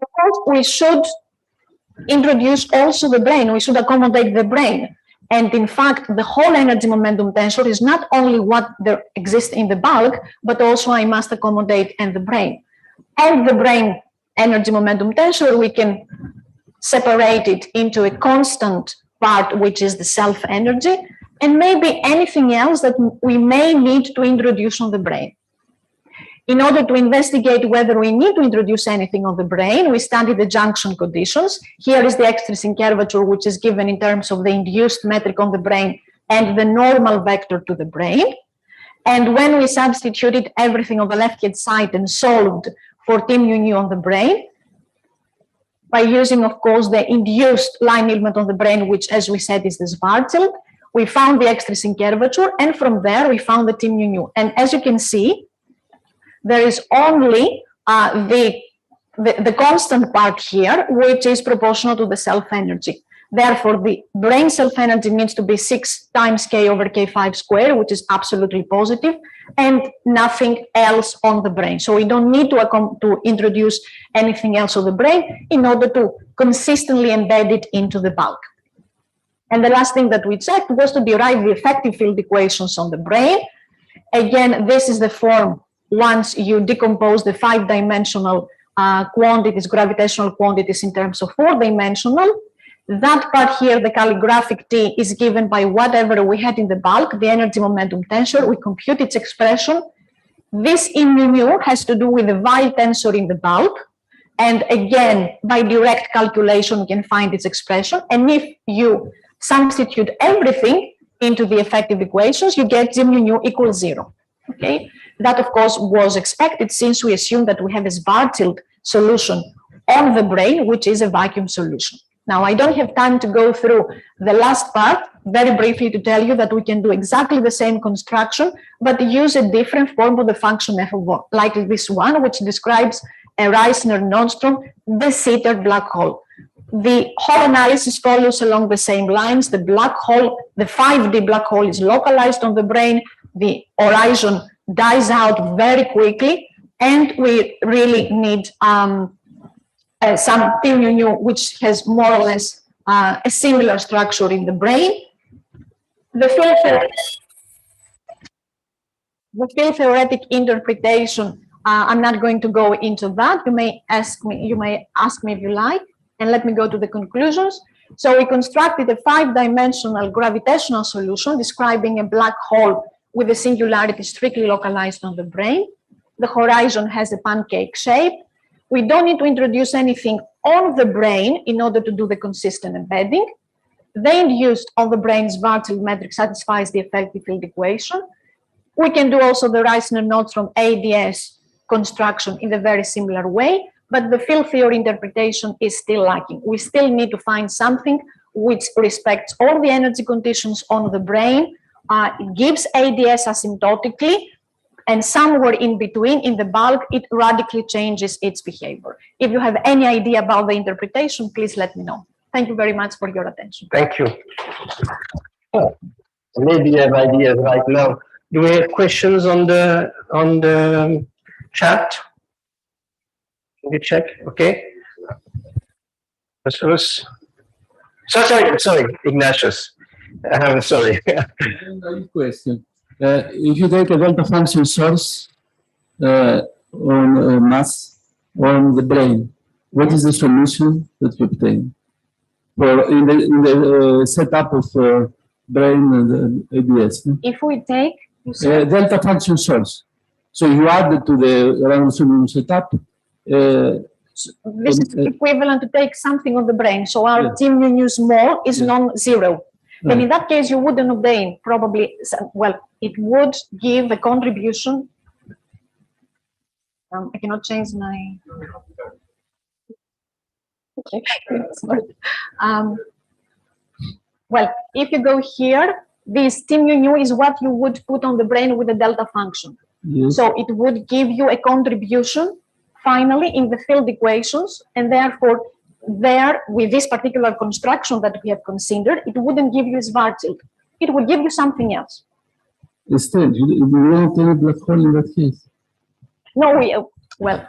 Of course, we should introduce also the brain. We should accommodate the brain. And in fact, the whole energy momentum tensor is not only what there exists in the bulk, but also I must accommodate in the brain. And the brain energy momentum tensor, we can separate it into a constant part, which is the self energy, and maybe anything else that we may need to introduce on the brain. In order to investigate whether we need to introduce anything on the brain, we study the junction conditions. Here is the extrinsic curvature, which is given in terms of the induced metric on the brain and the normal vector to the brain. And when we substituted everything on the left-hand side and solved for T mu nu on the brain, by using, of course, the induced line element on the brain, which, as we said, is the Schwarzschild, we found the extrinsic curvature, and from there we found the T mu nu. And as you can see, there is only the constant part here, which is proportional to the self-energy. Therefore, the brain self-energy needs to be 6 times k over k5 squared, which is absolutely positive, and nothing else on the brain. So we don't need to introduce anything else on the brain in order to consistently embed it into the bulk. And the last thing that we checked was to derive the effective field equations on the brain. Again, this is the form once you decompose the 5-dimensional quantities, gravitational quantities in terms of 4-dimensional. That part here, the calligraphic T, is given by whatever we had in the bulk, the energy momentum tensor. We compute its expression. This in mu nu has to do with the Weil tensor in the bulk. And again, by direct calculation, you can find its expression. And if you substitute everything into the effective equations, you get G mu nu equals 0. Okay? That, of course, was expected since we assume that we have a Schwarzschild solution on the brain, which is a vacuum solution. Now, I don't have time to go through the last part, very briefly to tell you that we can do exactly the same construction, but use a different form of the function f of 1, like this one, which describes a Reissner-Nordstrom de Sitter black hole. The whole analysis follows along the same lines. The black hole, the 5D black hole is localized on the brain. The horizon dies out very quickly, and we really need some T mu nu, which has more or less a similar structure in the brain. The field theoretic interpretation, I'm not going to go into that. You may ask me if you like, and let me go to the conclusions. So we constructed a 5-dimensional gravitational solution describing a black hole with a singularity strictly localized on the brain. The horizon has a pancake shape. We don't need to introduce anything on the brain in order to do the consistent embedding. The induced on the brain's Schwarzschild metric satisfies the effective field equation. We can do also the Reissner-Nordstrom ADS construction in a very similar way, but the field theory interpretation is still lacking. We still need to find something which respects all the energy conditions on the brain. It gives ADS asymptotically, and somewhere in between, in the bulk, it radically changes its behavior. If you have any idea about the interpretation, please let me know. Thank you very much for your attention. Thank you. Oh, maybe you have ideas right now. Do we have questions on the chat? Can you check? Okay. Sorry, Ignatius. I'm sorry. Question. If you take a delta function source on mass on the brain, what is the solution that you obtain? For in the setup of brain and ADS? If we take delta function source. So you add it to the random setup. This is equivalent to take something on the brain. So our Yeah. team mu small is Yeah. non-zero. Then Right. in that case, you wouldn't obtain probably, well, it would give a contribution. I cannot change my. Okay. Well, if you go here, this T mu is what you would put on the brain with the delta function. Yes. So it would give you a contribution finally in the field equations, and therefore there, with this particular construction that we have considered, it wouldn't give you Schwarzschild. It would give you something else. Instead, you don't have any black hole in that case. No, well,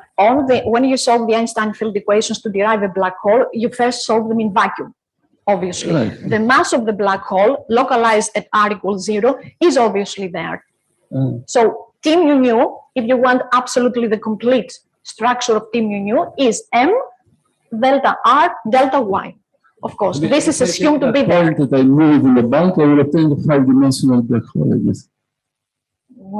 when you solve the Einstein field equations to derive a black hole, you first solve them in vacuum, obviously. Right. The mass of the black hole, localized at r equals 0, is obviously there. So T mu, if you want absolutely the complete structure of T mu, is m delta r delta y. Of course, this is assumed to be there. That I move in the bulk, I will obtain the 5-dimensional black hole, I guess.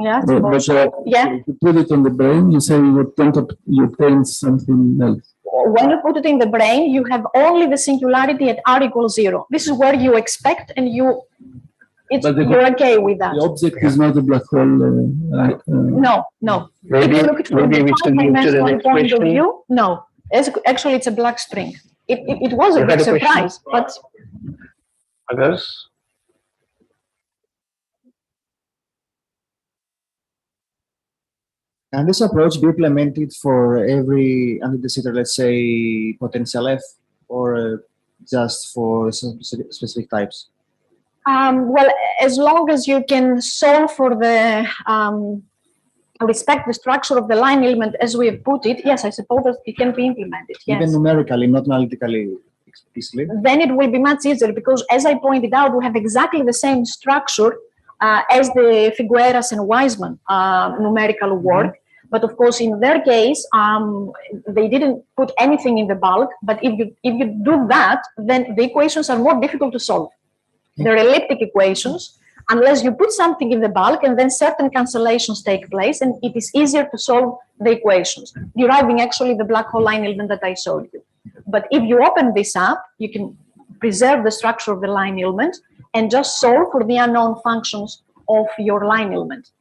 Yeah, But yeah. if you put it on the brain, you say you obtain something else. When you put it in the brain, you have only the singularity at r equals 0. This is where you expect, and you're okay with that. The object is not a black hole. No. Maybe, If you look at it from maybe the we should move to the five-dimensional next point of question. view, no. Actually, it's a black string. It was a You big had a question? surprise, but Others? Can this approach be implemented for every antidecessor, let's say, potential F, or just for some specific types? well, as long as you can solve for the respect the structure of the line element as we have put it, yes, I suppose that it can be implemented. Yes. Even numerically, not analytically explicitly? Then it will be much easier because, as I pointed out, we have exactly the same structure as the Figueras and Wiseman numerical work. But of course, in their case, they didn't put anything in the bulk. But if you do that, then the equations are more difficult to solve. They're elliptic equations, unless you put something in the bulk and then certain cancellations take place, and it is easier to solve the equations, deriving actually the black hole line element that I showed you. But if you open this up, you can preserve the structure of the line element and just solve for the unknown functions of your line element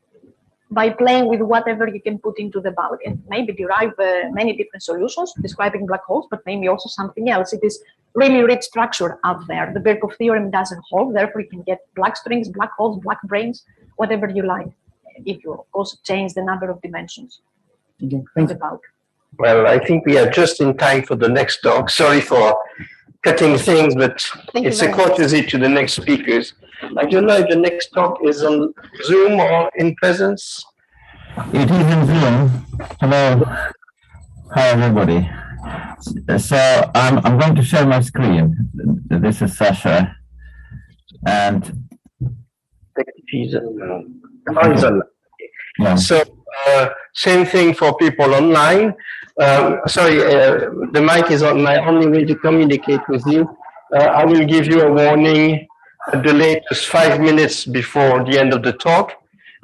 by playing with whatever you can put into the bulk, and maybe derive many different solutions describing black holes, but maybe also something else. It is really rich structure out there. The Birkhoff theorem doesn't hold, therefore you can get black strings, black holes, black brains, whatever you like, if you of course change the number of dimensions in the bulk. Well, I think we are just in time for the next talk. Sorry for cutting things, but Thank you it's a very much. courtesy to the next speakers. I don't know if the next talk is on Zoom or in presence. It is in Zoom. Hello. Hi, everybody. So I'm going to share my screen. This is Sasha. And yeah. So same thing for people online. Sorry, the mic is on. My only way to communicate with you. I will give you a warning at the latest 5 minutes before the end of the talk,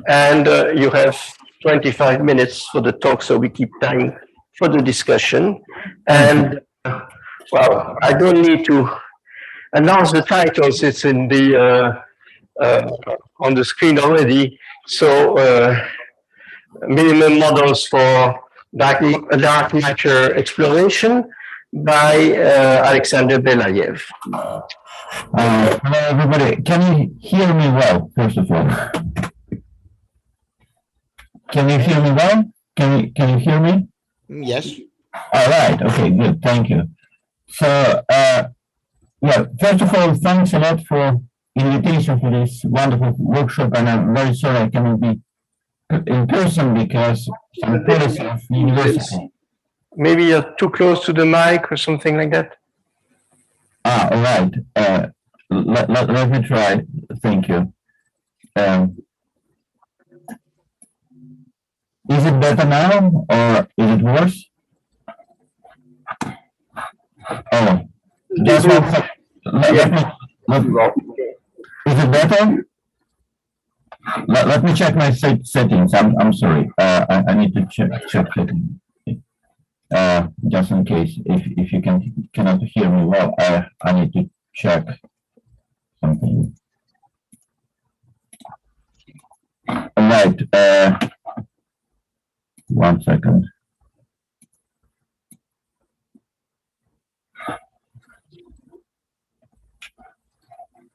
and you have 25 minutes for the talk, so we keep time for the discussion. And well, I don't need to announce the titles; it's in the on the screen already. So minimum models for dark matter exploration by Alexander Belayev. Hello, everybody. Can you hear me well, first of all? Can you hear me well? Can you hear me? Yes. All right. Okay, good. Thank you. So, yeah, first of all, thanks a lot for invitation for this wonderful workshop, and I'm very sorry I cannot be in person because some policy of the university. Maybe you're too close to the mic or something like that. All right. Let me try. Thank you. Is it better now or is it worse? Oh, that's what. Is it better? Let me check my settings. I'm sorry. I need to check settings. Just in case, if you cannot hear me well, I need to check something. All right. 1 second.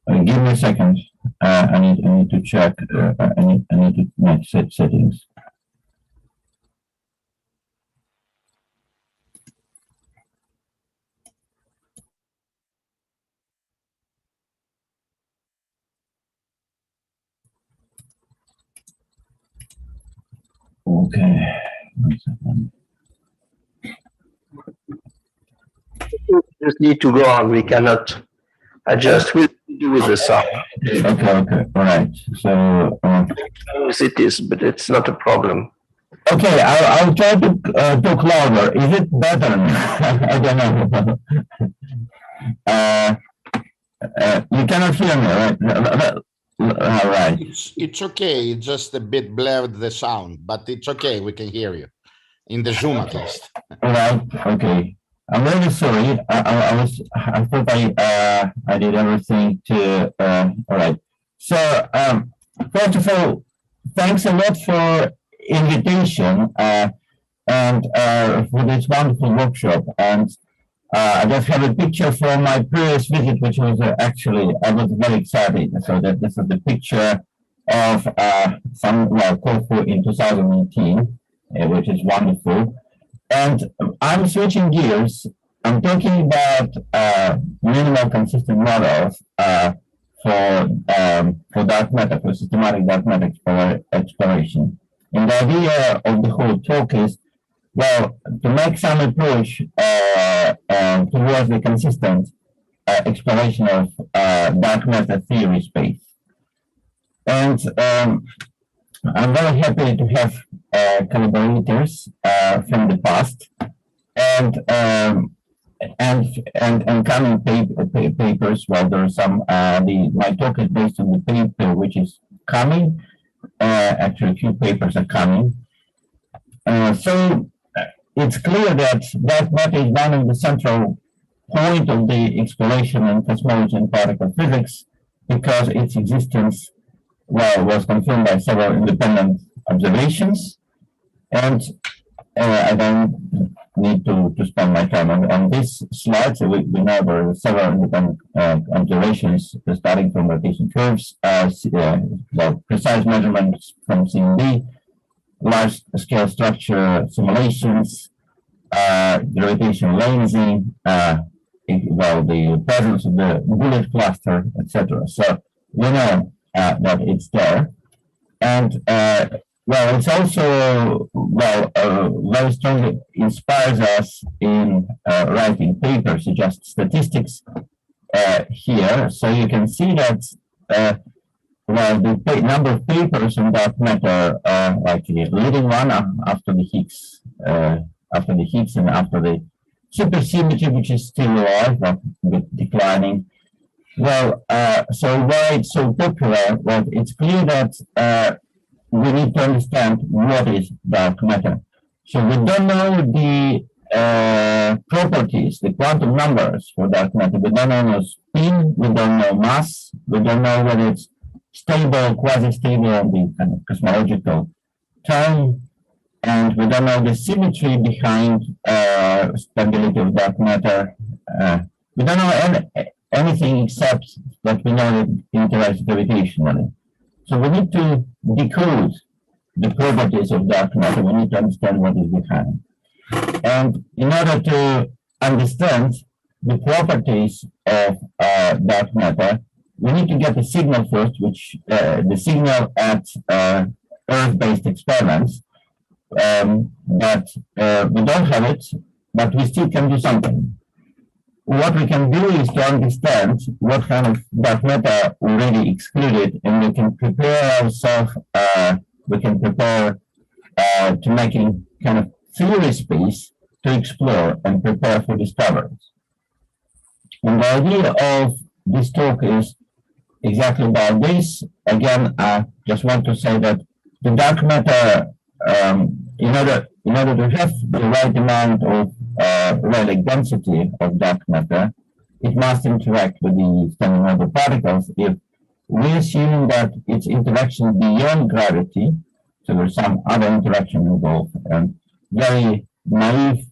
Give me a second. I need to check. I need to make settings. Okay. 1 second. Just need to go on. We cannot adjust. We'll do with the sound. Okay. All right. So. As it is, but it's not a problem. Okay, I'll try to talk louder. Is it better? I don't know. You cannot hear me, right? All right. It's okay. It's just a bit blurred the sound, but it's okay. We can hear you in the Zoom at least. All right. Okay. I'm really sorry. I thought I did everything to. All right. So first of all, thanks a lot for invitation and for this wonderful workshop. And I just have a picture from my previous visit, which was actually, I was very excited. So that this is the picture of Corfu in 2018, which is wonderful. And I'm switching gears. I'm talking about minimal consistent models for dark matter, for systematic dark matter exploration. And the idea of the whole talk is, well, to make some approach towards the consistent exploration of dark matter theory space. And I'm very happy to have collaborators from the past and coming papers. Well, there are some. My talk is based on the paper which is coming. Actually, a few papers are coming. So it's clear that dark matter is one of the central point of the exploration in cosmology and particle physics, because its existence, well, was confirmed by several independent observations. And I don't need to spend my time on this slide. So we know there are several independent observations starting from rotation curves, precise measurements from CMB, large-scale structure simulations, gravitational lensing, the presence of the bullet cluster, etc. So we know that it's there. And it's also very strongly inspires us in writing papers, just statistics here. So you can see that the number of papers on dark matter, like the leading one after the Higgs, and after the supersymmetry, which is still alive but declining. Well, so why it's so popular? Well, it's clear that we need to understand what is dark matter. So we don't know the properties, the quantum numbers for dark matter. We don't know spin, we don't know mass, we don't know whether it's stable, quasi-stable, the kind of cosmological term, and we don't know the symmetry behind stability of dark matter. We don't know anything except that we know that it interacts gravitationally. So we need to decode the properties of dark matter. We need to understand what is behind. And in order to understand the properties of dark matter, we need to get the signal first, which the signal at Earth-based experiments. But we don't have it, but we still can do something. What we can do is to understand what kind of dark matter already excluded, and we can prepare ourselves, we can prepare to making kind of theory space to explore and prepare for discoveries. And the idea of this talk is exactly about this. Again, just want to say that the dark matter, in order to have the right amount of Rayleigh density of dark matter, it must interact with the standard model particles. If we assume that its interaction beyond gravity, so there's some other interaction involved, and very naive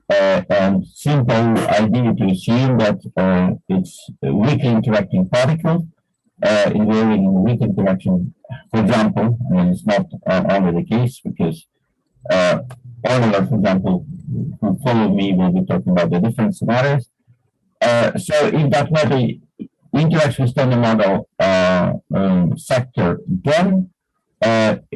and simple idea to assume that it's weakly interacting particles involving weak interaction. For example, I mean, it's not only the case because Oliver, for example, who followed me, will be talking about the different scenarios. So if that matter interacts with standard model sector, then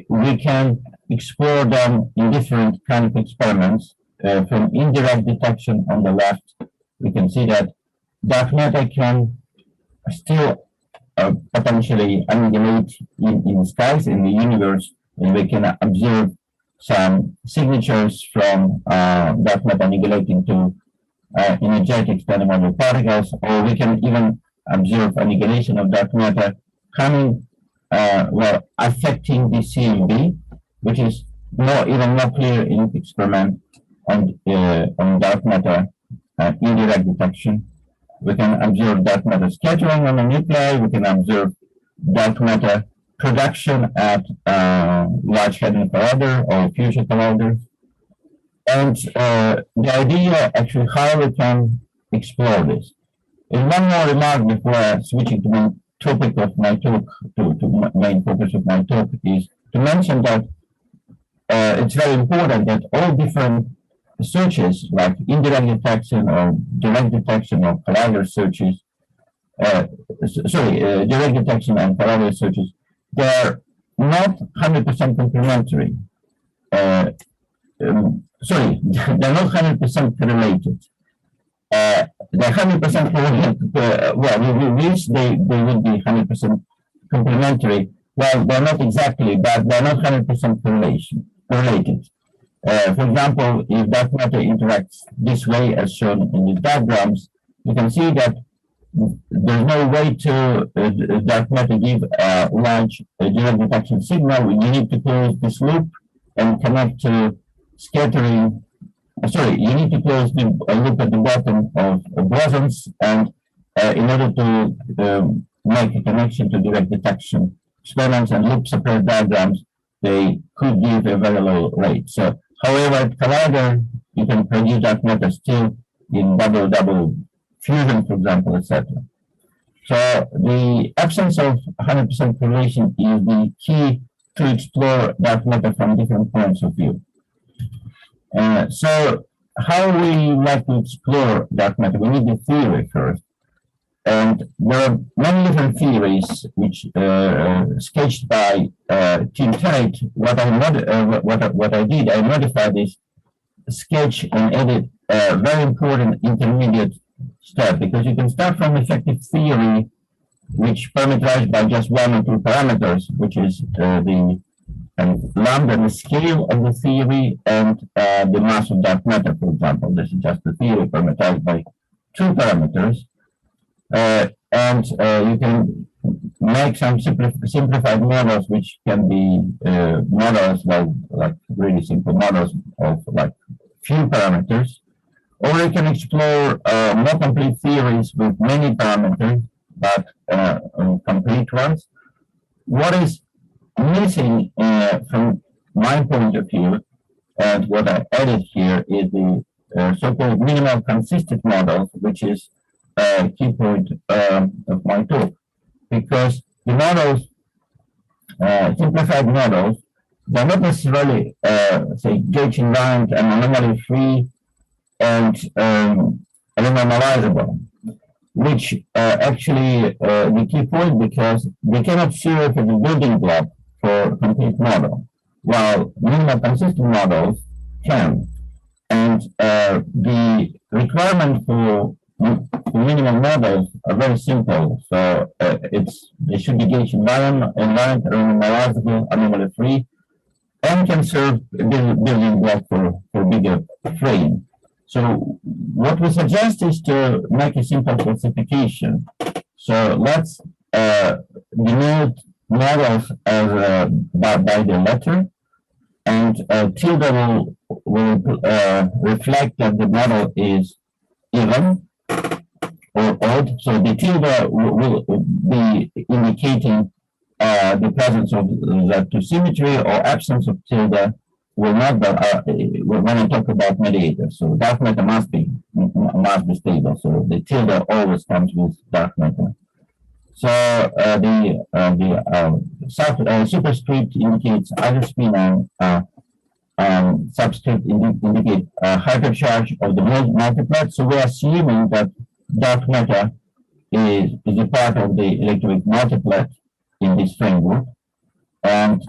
we can explore them in different kind of experiments. From indirect detection on the left, we can see that dark matter can still potentially annihilate in skies, in the universe, and we can observe some signatures from dark matter annihilating to energetic standard model particles, or we can even observe annihilation of dark matter coming, well, affecting the CMB, which is even more clear in the experiment on dark matter indirect detection. We can observe dark matter scattering on the nuclei. We can observe dark matter production at Large Hadron Collider or fusion colliders. And the idea actually how we can explore this. And one more remark before switching to the topic of my talk, to main focus of my talk, is to mention that it's very important that all different searches like indirect detection or direct detection or collider searches, direct detection and collider searches, they're not 100% complementary. They're not 100% correlated. They're 100% correlated. Well, we wish they would be 100% complementary. Well, they're not exactly, but they're not 100% correlated. For example, if dark matter interacts this way, as shown in the diagrams, you can see that there's no way to dark matter give a large direct detection signal. You need to close this loop and connect to scattering. You need to close the loop at the bottom of bosons, and in order to make a connection to direct detection experiments and loop separate diagrams, they could give a very low rate. So, however, at collider, you can produce dark matter still in double fusion, for example, etc. So the absence of 100% correlation is the key to explore dark matter from different points of view. So how we like to explore dark matter? We need the theory first. And there are many different theories which sketched by Tim Tate. What I did, I modified this sketch and added a very important intermediate step, because you can start from effective theory, which parameterized by just one or two parameters, which is the lambda, the scale of the theory, and the mass of dark matter, for example. This is just the theory parameterized by two parameters. And you can make some simplified models, which can be models like really simple models of like few parameters, or you can explore more complete theories with many parameters, but complete ones. What is missing from my point of view, and what I added here, is the so-called minimal consistent model, which is a key point of my talk, because the models, simplified models, they're not necessarily, say, gauge invariant and anomaly free and normalizable, which actually the key point, because they cannot serve as a building block for complete model, while minimal consistent models can. And the requirement for minimal models are very simple. So they should be gauge invariant, normalizable, anomaly free, and can serve building block for bigger frame. So what we suggest is to make a simple classification. So let's denote models as by the letter, and tilde will reflect that the model is even or odd. So the tilde will be indicating the presence of that symmetry, or absence of tilde will not be, when I talk about mediators. So dark matter must be stable. So the tilde always comes with dark matter. So the superscript indicates either spin, and subscript indicate hypercharge of the multiplet. So we're assuming that dark matter is a part of the electroweak multiplet in this framework. And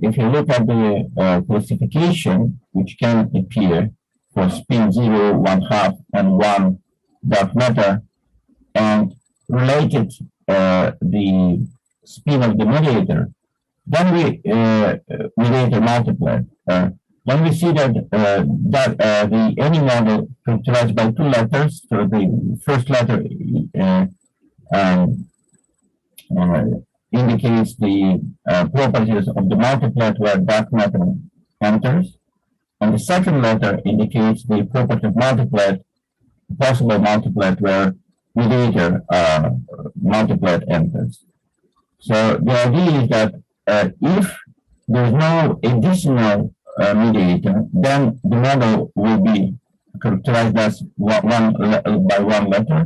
if you look at the classification, which can appear for spin 0, 1/2, and 1 dark matter, and related the spin of the mediator, then we mediator multiplet. Then we see that the any model characterized by 2 letters. So the first letter indicates the properties of the multiplet where dark matter enters, and the second letter indicates the property of multiplet, possible multiplet where mediator multiplet enters. So the idea is that if there's no additional mediator, then the model will be characterized as by 1 letter.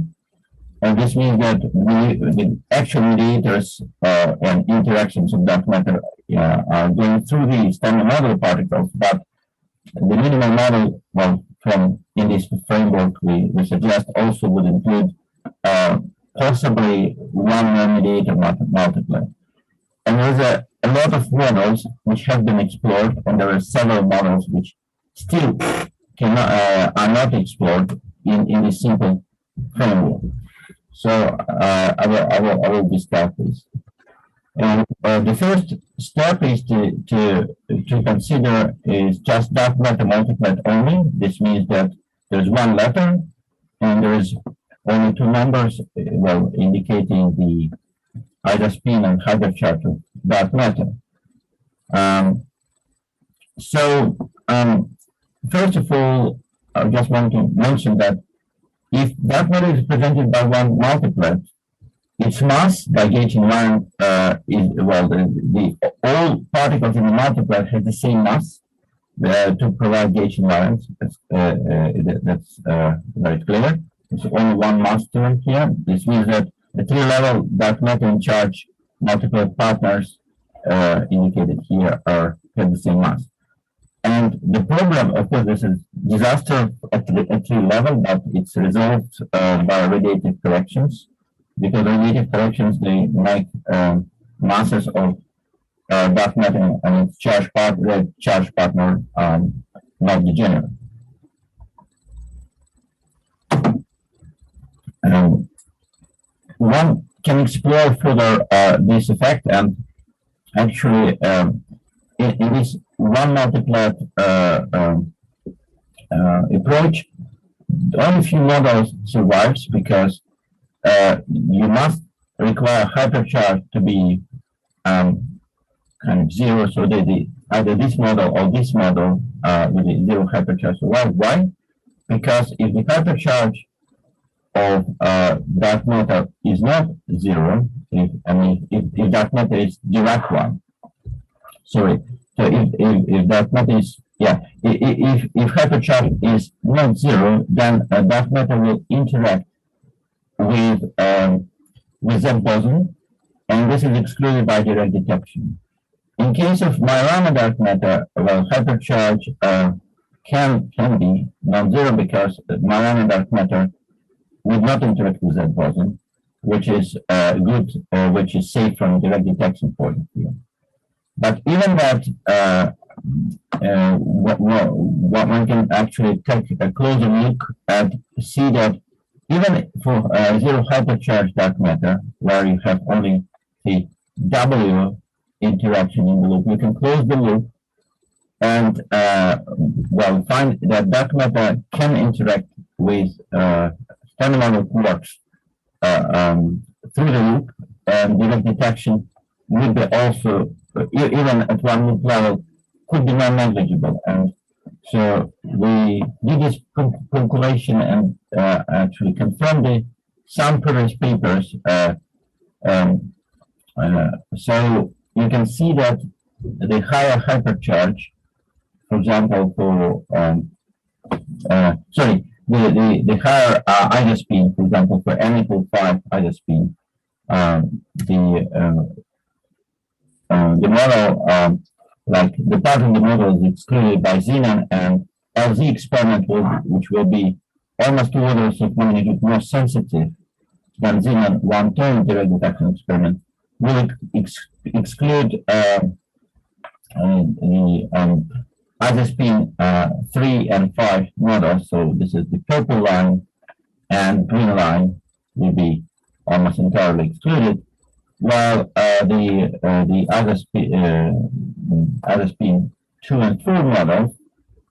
And this means that the actual mediators and interactions of dark matter are going through the standard model particles, but the minimal model, well, from in this framework we suggest also would include possibly 1 non-mediator multiplet. And there's a lot of models which have been explored, and there are several models which still cannot are not explored in this simple framework. So I will discuss this. And the first step is to consider is just dark matter multiplet only. This means that there's 1 letter and there's only 2 numbers, well, indicating the either spin and hypercharge of dark matter. First of all, I just want to mention that if dark matter is represented by 1 multiplet, its mass by gauging line is, well, all particles in the multiplet have the same mass to provide gauging lines. That's very clear. There's only 1 mass term here. This means that the 3-level dark matter and charge multiplet partners indicated here have the same mass. And the problem, of course, this is disaster at 3 level, but it's resolved by radiative corrections, because radiative corrections, they make masses of dark matter and its charge partner not degenerate. One can explore further this effect, and actually in this 1 multiplet approach, only few models survives because you must require hypercharge to be kind of 0. So either this model or this model with a 0 hypercharge. So why? Because if the hypercharge of dark matter is not 0, if dark matter is Dirac 1, sorry. So if dark matter is, if hypercharge is not 0, then dark matter will interact with that boson, and this is excluded by direct detection. In case of Majorana dark matter, well, hypercharge can be non-zero because Majorana dark matter would not interact with that boson, which is good, which is safe from direct detection point of view. But even that, one can actually take a closer look and see that even for 0 hypercharge dark matter, where you have only the W interaction in the loop, you can close the loop and well, find that dark matter can interact with standard model quarks through the loop, and direct detection would be also, even at 1 loop level, could be non-negligible. And so we did this calculation and actually confirmed some previous papers. So you can see that the higher hypercharge, for example, for the higher either spin, for example, for n equals 5 either spin, the model, like the part of the model is excluded by Xenon, and LZ experiment which will be almost 2 orders of magnitude more sensitive than Xenon one-time direct detection experiment, will exclude the either spin 3 and 5 models. So this is the purple line, and green line will be almost entirely excluded, while the other spin 2 and 4 models,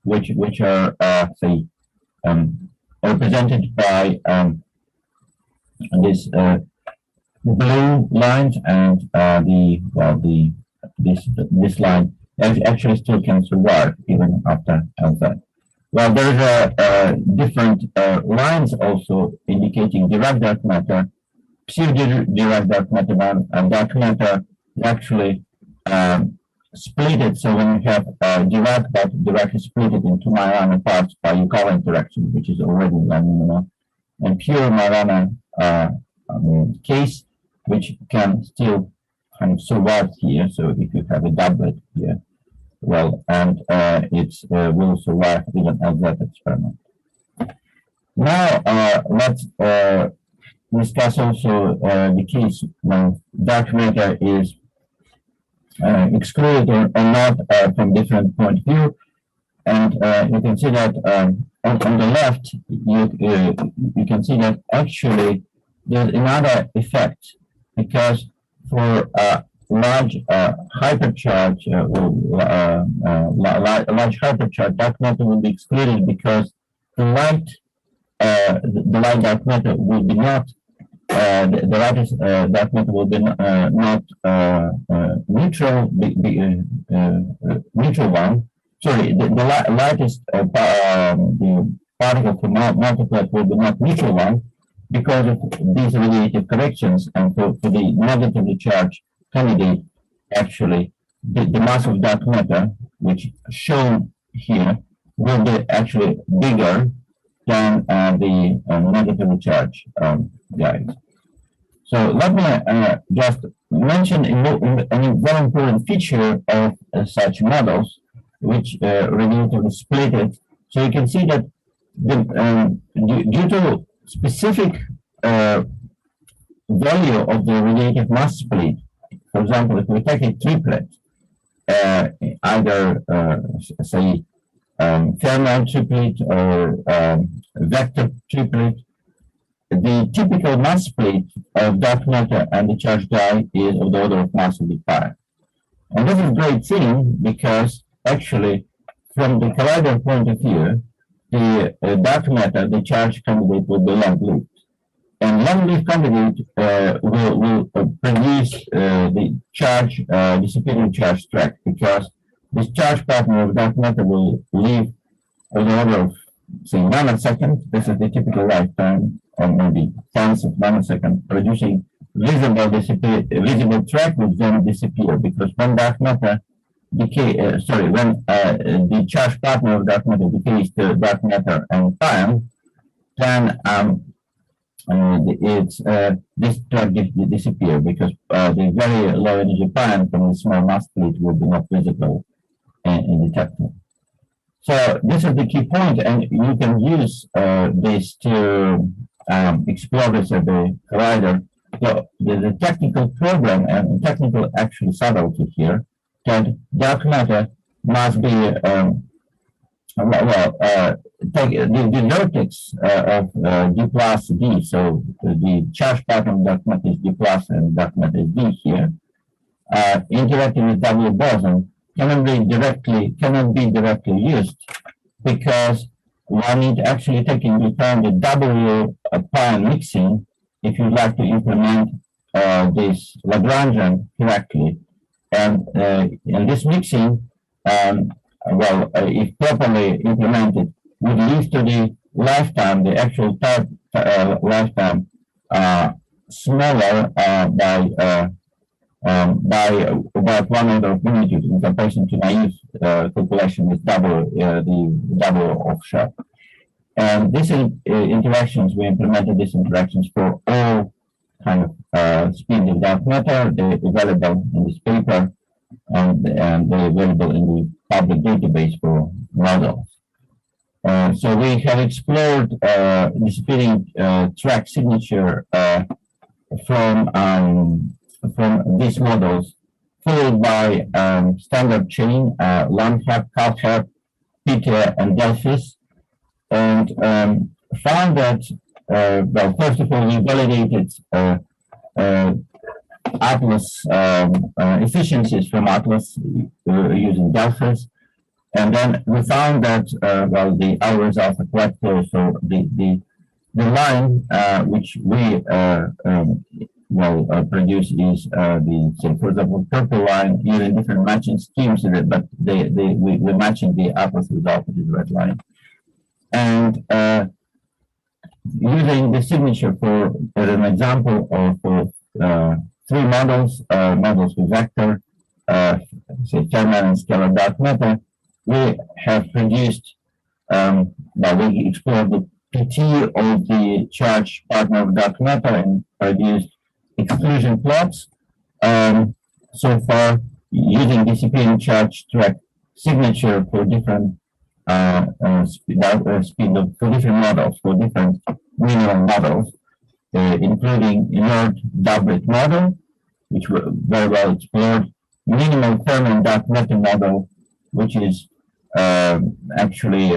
which are say represented by this blue lines, and this line actually still can survive even after LZ. Well, there's different lines also indicating direct dark matter, pseudo-direct dark matter, and dark matter actually split it. So when you have direct, but directly split it into Majorana parts by Yukawa interaction, which is already laminar, and pure Majorana case, which can still kind of survive here. So if you have a doublet here, well, and it will survive even LZ experiment. Now let's discuss also the case when dark matter is excluded or not from different point of view. And you can see that on the left, you can see that actually there's another effect, because for large hypercharge, large hypercharge, dark matter will be excluded because the light dark matter will be not the lightest dark matter will be not neutral, neutral one. Sorry, the lightest the particle from multiplet will be not neutral one because of these relative corrections, and for the negatively charged candidate, actually the mass of dark matter, which shown here, will be actually bigger than the negatively charged guys. So let me just mention a very important feature of such models, which relatively split it. So you can see that due to specific value of the relative mass split, for example, if we take a triplet, either say thermal triplet or vector triplet, the typical mass split of dark matter and the charged dye is of the order of mass of the pair. And this is a great thing because actually, from the collider point of view, the dark matter, the charged candidate, will be long-lived. And long-lived candidate will produce the charge, disappearing charge track, because this charge partner of dark matter will live on the order of, say, nanoseconds. This is the typical lifetime, or maybe tens of nanoseconds, producing visible track, which then disappear, because when dark matter decay, when the charge partner of dark matter decays to dark matter and time, then this track disappear, because the very low energy pion from the small mass split will be not visible in the detector. So this is the key point, and you can use this to explore this at the collider. So the technical program and technical actual subtlety here, that dark matter must be take the vertex of D plus D. So the charge pattern of dark matter is D plus and dark matter is D here. Interacting with W boson cannot be directly used, because one need to actually take into account the W pion mixing if you'd like to implement this Lagrangian correctly. And this mixing, if properly implemented, would lead to the lifetime, the actual lifetime, smaller by about 1 order of magnitude in comparison to naive calculation with the double offshot. And these interactions, we implemented these interactions for all kind of speeds of dark matter. They're available in this paper, and they're available in the public database for models. So we have explored disappearing track signature from these models, followed by standard chain, LAMHAP, CalHAP, PTA, and Delphis, and found that, first of all, we validated Atlas efficiencies from Atlas using Delphis, and then we found that, the our results are quite close. So the line which we produce is for example, purple line using different matching schemes, but we're matching the Atlas result with the red line. And using the signature for as an example of 3 models, models with vector, say Fermat and scalar dark matter, we have produced, we explored the PT of the charge partner of dark matter and produced exclusion plots. So far, using disappearing charge track signature for different speed of for different models, for different minimal models, including inert doublet model, which were very well explored, minimal Fermat dark matter model, which is actually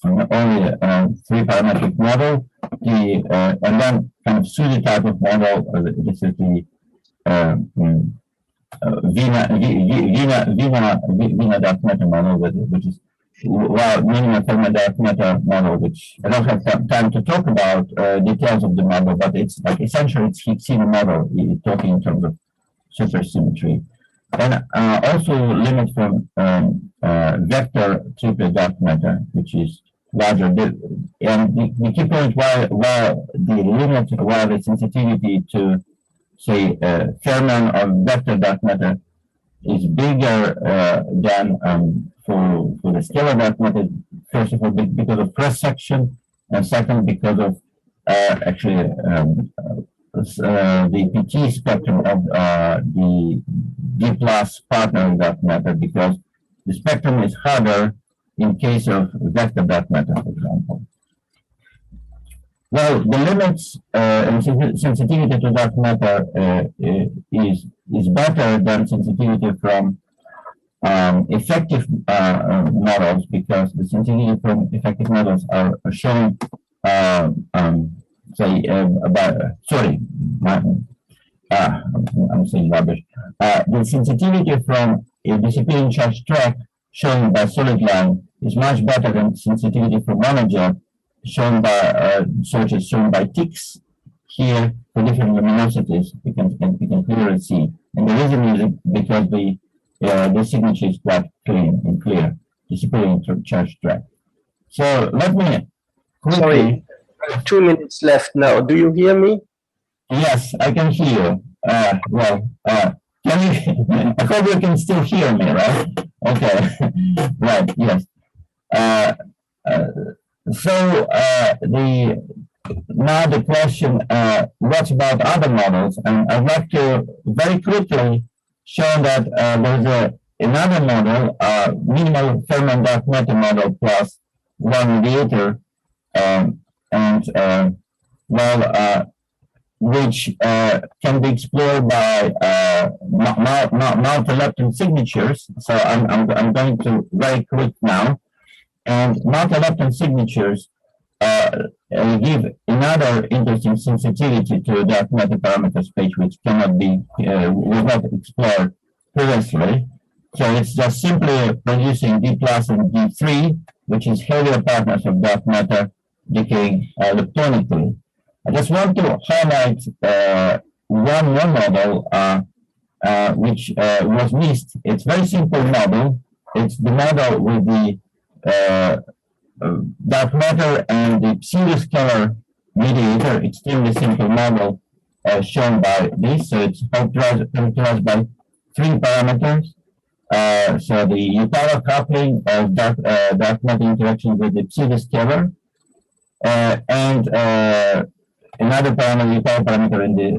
only a 3-parametric model, and then kind of pseudo type of model. This is the Vina dark matter model, which is minimal Fermat dark matter model, which I don't have time to talk about details of the model, but it's like essentially it's Higgsine model, talking in terms of supersymmetry. And also limit from vector triplet dark matter, which is larger. And the key point why the sensitivity to, say, Fermat or vector dark matter is bigger than for the scalar dark matter, first of all, because of cross section, and second, because of actually the PT spectrum of the D plus partner dark matter, because the spectrum is harder in case of vector dark matter, for example. Well, the limits and sensitivity to dark matter is better than sensitivity from effective models, because the sensitivity from effective models are shown I'm saying rubbish. The sensitivity from a disappearing charge track shown by solid line is much better than sensitivity from monojet shown by searches shown by ticks. Here, for different luminosities, we can clearly see, and the reason is because the signature is quite clean and clear, disappearing charge track. So let me quickly. Sorry. 2 minutes left now. Do you hear me? Yes, I can hear you. Can you? I hope you can still hear me, right? Okay. Right. Yes. Now the question, what about other models? And I'd like to very quickly show that there's another model, minimal Fermat dark matter model plus 1 mediator, which can be explored by multi-lepton signatures. So I'm going to very quick now. And multi-lepton signatures give another interesting sensitivity to dark matter parameter space, which cannot be was not explored previously. So it's just simply producing D plus and D3, which is heavier partners of dark matter decaying leptonically. I just want to highlight one more model which was missed. It's a very simple model. It's the model with the dark matter and the pseudoscalar mediator, extremely simple model shown by this. So it's characterized by 3 parameters. So the Utara coupling of dark matter interaction with the pseudoscalar, and another parameter in the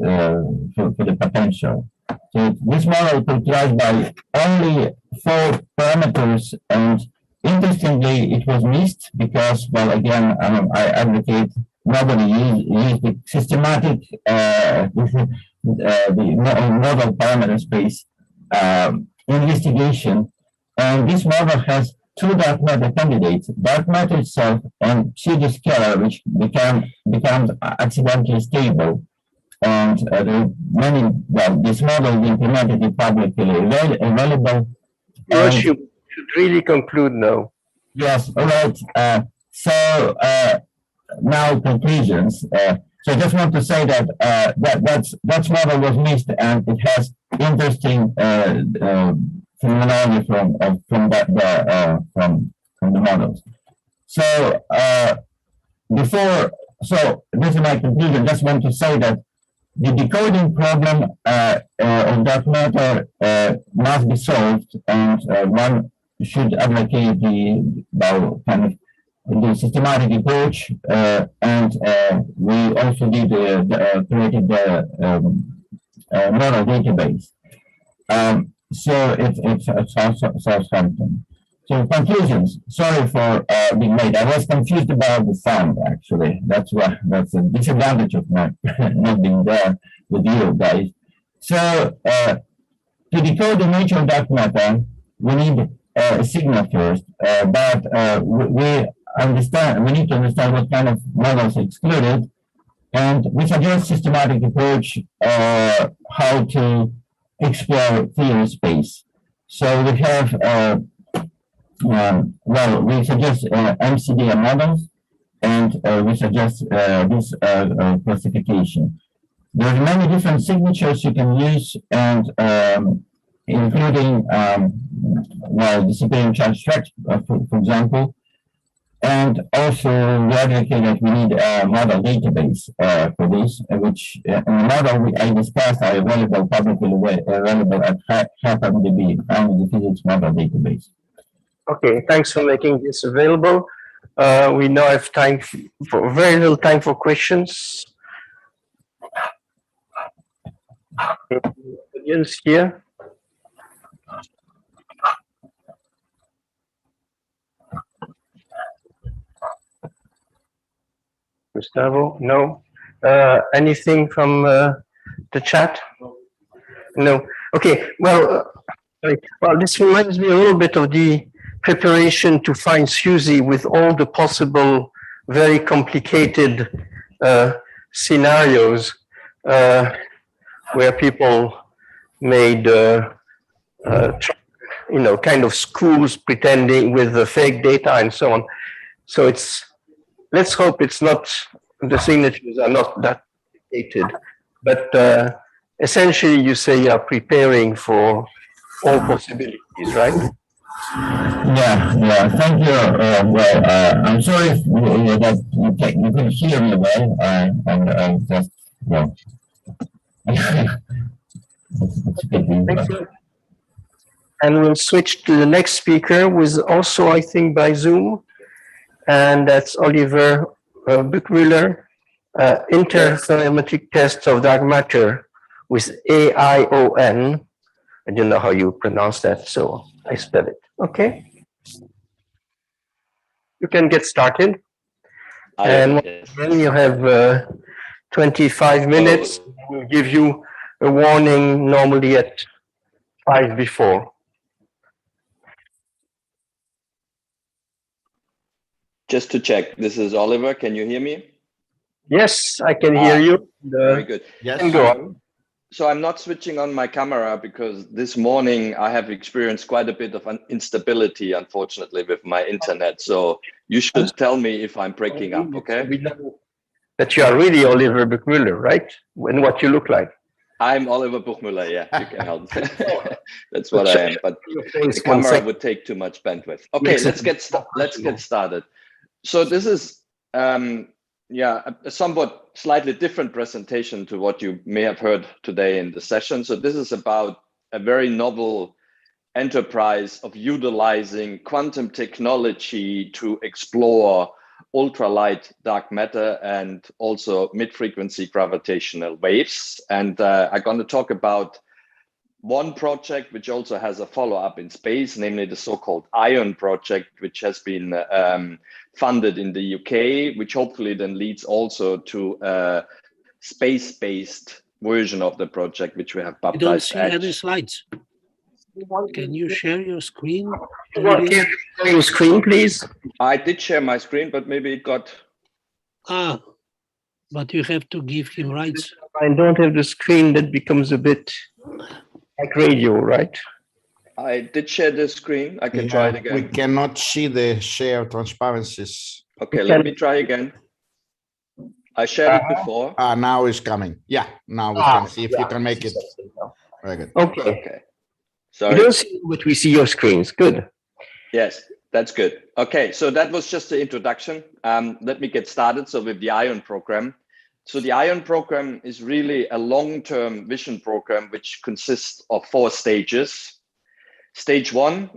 for the potential. So this model is characterized by only 4 parameters, and interestingly, it was missed because, well, again, I advocate nobody use the systematic the model parameter space investigation, and this model has 2 dark matter candidates: dark matter itself and pseudoscalar, which becomes accidentally stable. And there are many. Well, this model is implemented publicly available. Yosh, you should really conclude now. Yes, all right. So now conclusions. So I just want to say that that model was missed, and it has interesting phenomenology from the models. So so this is my conclusion. Just want to say that the decoding problem of dark matter must be solved, and one should advocate the systematic approach, and we also did created the model database. So it's Southampton. So conclusions. Sorry for being late. I was confused about the sound. Actually, that's a disadvantage of not being there with you guys. So to decode the nature of dark matter, we need a signal first. But we need to understand what kind of models are excluded, and we suggest systematic approach how to explore theory space. So we have we suggest MCDA models, and we suggest this classification. There are many different signatures you can use, and including disappearing charge tracks, for example. And also, we advocate that we need a model database for this, which the model I discussed are available publicly available at HackMDB, and the physics model database. Okay, thanks for making this available. We now have time for very little time for questions. Audience here. Gustavo, no. Anything from the chat? No. Okay. Well, this reminds me a little bit of the preparation to find Susie with all the possible, very complicated scenarios where people made, kind of schools pretending with the fake data and so on. So let's hope it's not, the signatures are not that complicated, but essentially you say you are preparing for all possibilities, right? Yeah, thank you. I'm sorry that you couldn't hear me well, and just, Thank you. And we'll switch to the next speaker, who is also, I think, by Zoom, and that's Oliver Buchmüller, interferometric tests of dark matter with AION. I don't know how you pronounce that, so I spell it. Okay. You can get started. And then you have 25 minutes. We'll give you a warning normally at 5 before. Just to check, this is Oliver. Can you hear me? Yes, I can hear you. Very good. Yes. And go on. So I'm not switching on my camera because this morning I have experienced quite a bit of instability, unfortunately, with my internet. So you should tell me if I'm breaking up, okay? We know that you are really Oliver Buchmüller, right? And what you look like. I'm Oliver Buchmüller. Yeah, you can help. That's what I am. But the camera would take too much bandwidth. Okay, let's get started. So this is a somewhat slightly different presentation to what you may have heard today in the session. So this is about a very novel enterprise of utilizing quantum technology to explore ultralight dark matter and also mid-frequency gravitational waves. And I'm going to talk about one project which also has a follow-up in space, namely the so-called ION project, which has been funded in the UK, which hopefully then leads also to a space-based version of the project, which we have baptized. I don't see any slides. Can you share your screen? Can you share your screen, please? I did share my screen, but maybe it got... But you have to give him rights. I don't have the screen, that becomes a bit like radio, right? I did share the screen. I can try it again. We cannot see the share transparencies. Okay, let me try again. I shared it before. Now it's coming. Yeah, now we can see if you can make it. Very good. Okay. Sorry. We don't see, but we see your screens. Good. Yes, that's good. Okay, so that was just the introduction. Let me get started. So with the ION program. So the ION program is really a long-term vision program, which consists of 4 stages. Stage 1,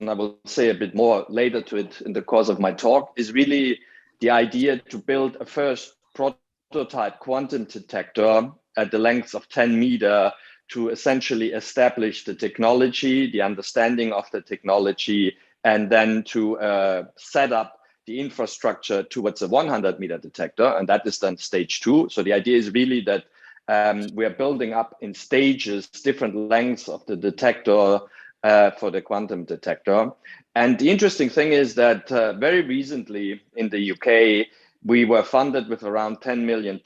and I will say a bit more later to it in the course of my talk, is really the idea to build a first prototype quantum detector at the length of 10 meters to essentially establish the technology, the understanding of the technology, and then to set up the infrastructure towards a 100-meter detector. And that is then stage 2. So the idea is really that we are building up in stages, different lengths of the detector for the quantum detector. And the interesting thing is that very recently in the UK, we were funded with around £10 million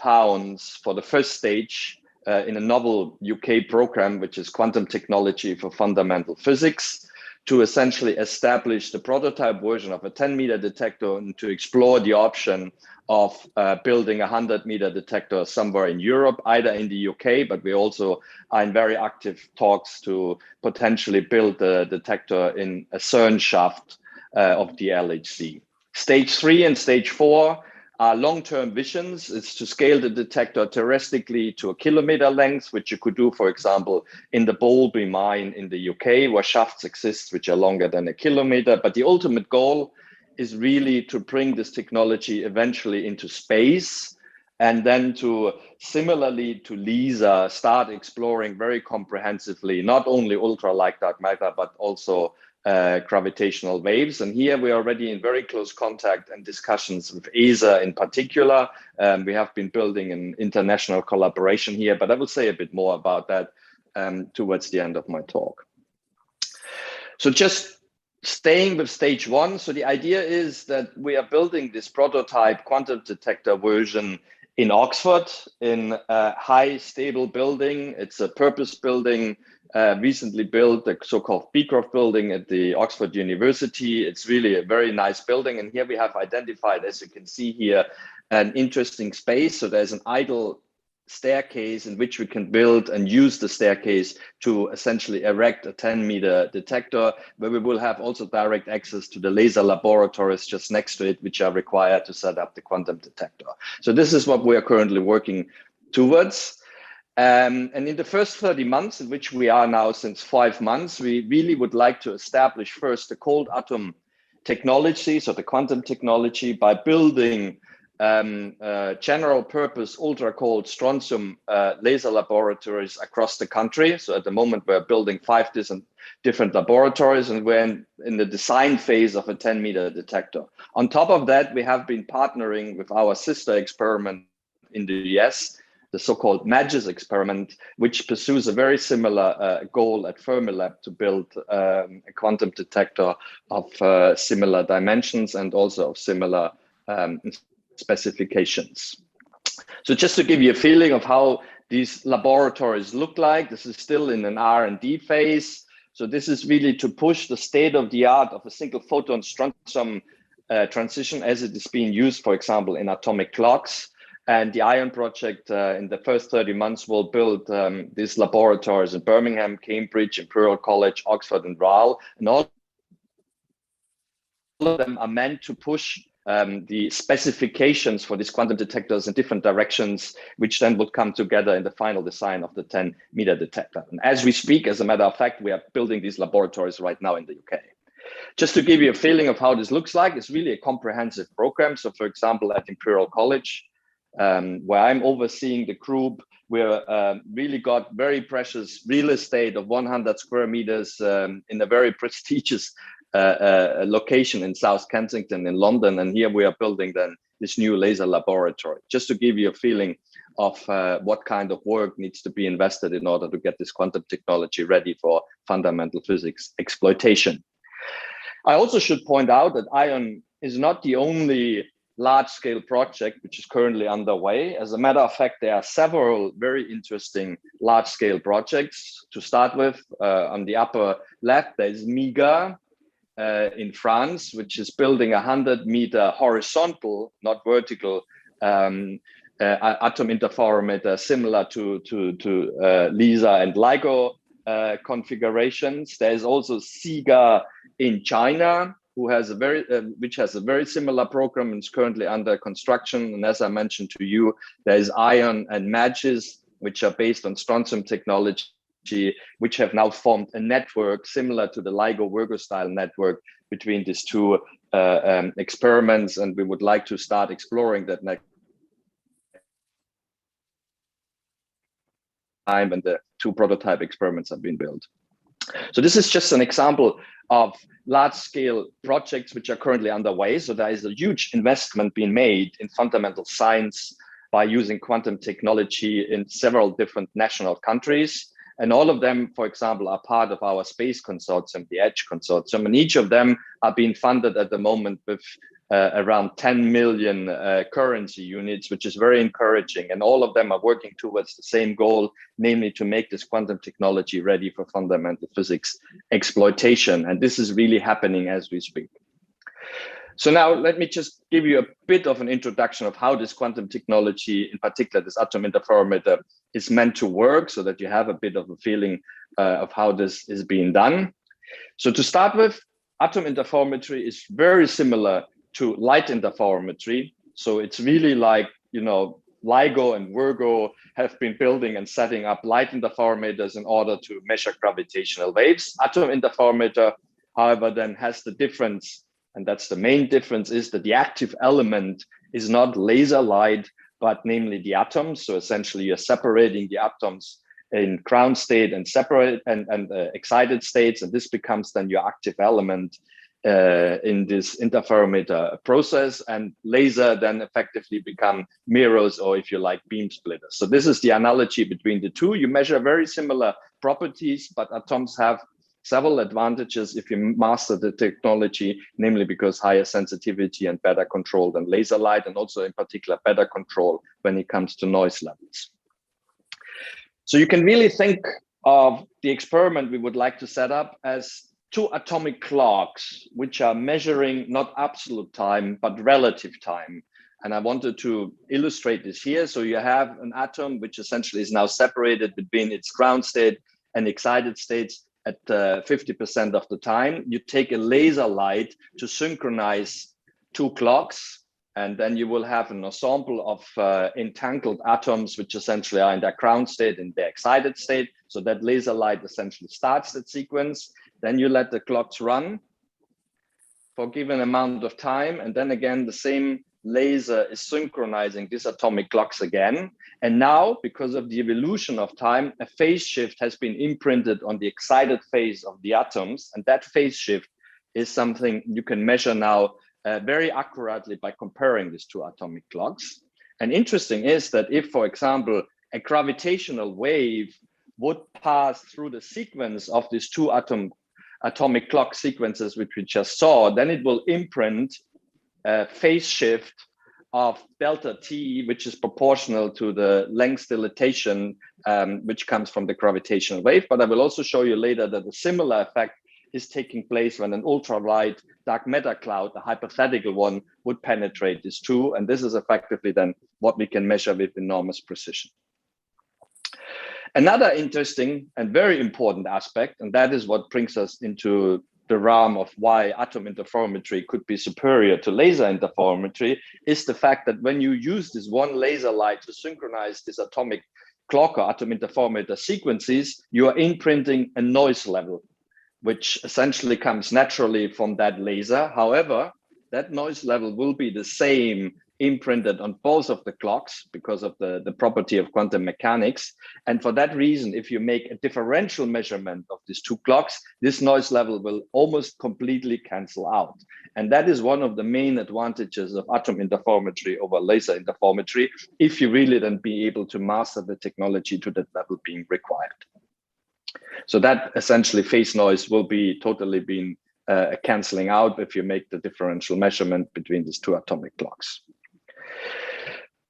for the first stage in a novel UK program, which is Quantum Technology for Fundamental Physics, to essentially establish the prototype version of a 10-meter detector and to explore the option of building a 100-meter detector somewhere in Europe, either in the UK, but we also are in very active talks to potentially build the detector in a CERN shaft of the LHC. Stage 3 and stage 4 are long-term visions. It's to scale the detector terrestrially to a kilometer length, which you could do, for example, in the Bowlby mine in the UK, where shafts exist which are longer than a kilometer. But the ultimate goal is really to bring this technology eventually into space, and then to, similarly to LISA, start exploring very comprehensively, not only ultralight dark matter, but also gravitational waves. And here we are already in very close contact and discussions with ESA in particular. We have been building an international collaboration here, but I will say a bit more about that towards the end of my talk. So just staying with stage 1. So the idea is that we are building this prototype quantum detector version in Oxford in a high stable building. It's a purpose building, recently built, the so-called Beecroft building at the Oxford University. It's really a very nice building. And here we have identified, as you can see here, an interesting space. So there's an idle staircase in which we can build and use the staircase to essentially erect a 10-meter detector, where we will have also direct access to the laser laboratories just next to it, which are required to set up the quantum detector. So this is what we are currently working towards. And in the first 30 months, in which we are now since 5 months, we really would like to establish first the cold atom technology, so the quantum technology, by building general purpose ultra cold strontium laser laboratories across the country. So at the moment we're building 5 different laboratories, and we're in the design phase of a 10-meter detector. On top of that, we have been partnering with our sister experiment in the US, the so-called MAGIS experiment, which pursues a very similar goal at Fermilab to build a quantum detector of similar dimensions and also of similar specifications. So just to give you a feeling of how these laboratories look like, this is still in an R&D phase. So this is really to push the state of the art of a single photon strontium transition as it is being used, for example, in atomic clocks. And the ION project in the first 30 months will build these laboratories in Birmingham, Cambridge, Imperial College, Oxford, and Rhyl. And all of them are meant to push the specifications for these quantum detectors in different directions, which then would come together in the final design of the 10-meter detector. And as we speak, as a matter of fact, we are building these laboratories right now in the UK. Just to give you a feeling of how this looks like, it's really a comprehensive program. So for example, at Imperial College, where I'm overseeing the group, we're really got very precious real estate of 100 square meters in a very prestigious location in South Kensington in London. And here we are building then this new laser laboratory, just to give you a feeling of what kind of work needs to be invested in order to get this quantum technology ready for fundamental physics exploitation. I also should point out that ION is not the only large-scale project which is currently underway. As a matter of fact, there are several very interesting large-scale projects. To start with, on the upper left, there's MIGA in France, which is building a 100-meter horizontal, not vertical, atom interferometer similar to LISA and LIGO configurations. There's also SIGA in China, who has which has a very similar program and is currently under construction. And as I mentioned to you, there's ION and MAGIS, which are based on strontium technology, which have now formed a network similar to the LIGO-Virgo style network between these two experiments. And we would like to start exploring that next time, and the two prototype experiments have been built. So this is just an example of large-scale projects which are currently underway. So there is a huge investment being made in fundamental science by using quantum technology in several different national countries. And all of them, for example, are part of our space consortium, the EDGE consortium, and each of them are being funded at the moment with around 10 million currency units, which is very encouraging. And all of them are working towards the same goal, namely to make this quantum technology ready for fundamental physics exploitation. And this is really happening as we speak. So now let me just give you a bit of an introduction of how this quantum technology, in particular this atom interferometer, is meant to work, so that you have a bit of a feeling of how this is being done. So to start with, atom interferometry is very similar to light interferometry. So it's really like, you know, LIGO and Virgo have been building and setting up light interferometers in order to measure gravitational waves. Atom interferometer, however, then has the difference, and that's the main difference, is that the active element is not laser light, but namely the atoms. So essentially you're separating the atoms in ground state and separate and excited states, and this becomes then your active element in this interferometer process, and laser then effectively become mirrors, or if you like, beam splitters. So this is the analogy between the two. You measure very similar properties, but atoms have several advantages if you master the technology, namely because higher sensitivity and better control than laser light, and also in particular better control when it comes to noise levels. So you can really think of the experiment we would like to set up as two atomic clocks, which are measuring not absolute time, but relative time. And I wanted to illustrate this here. So you have an atom, which essentially is now separated between its ground state and excited states at 50% of the time. You take a laser light to synchronize two clocks, and then you will have an ensemble of entangled atoms, which essentially are in their ground state and their excited state. So that laser light essentially starts that sequence. Then you let the clocks run for a given amount of time. And then again, the same laser is synchronizing these atomic clocks again. And now, because of the evolution of time, a phase shift has been imprinted on the excited phase of the atoms. And that phase shift is something you can measure now very accurately by comparing these two atomic clocks. And interesting is that if, for example, a gravitational wave would pass through the sequence of these two atomic clock sequences, which we just saw, then it will imprint a phase shift of delta t, which is proportional to the length dilatation, which comes from the gravitational wave. But I will also show you later that a similar effect is taking place when an ultralight dark matter cloud, a hypothetical one, would penetrate this too. And this is effectively then what we can measure with enormous precision. Another interesting and very important aspect, and that is what brings us into the realm of why atom interferometry could be superior to laser interferometry, is the fact that when you use this one laser light to synchronize this atomic clock or atom interferometer sequences, you are imprinting a noise level, which essentially comes naturally from that laser. However, that noise level will be the same imprinted on both of the clocks because of the property of quantum mechanics. And for that reason, if you make a differential measurement of these two clocks, this noise level will almost completely cancel out. And that is one of the main advantages of atom interferometry over laser interferometry, if you really then be able to master the technology to that level being required. So that essentially phase noise will be totally being canceling out if you make the differential measurement between these two atomic clocks.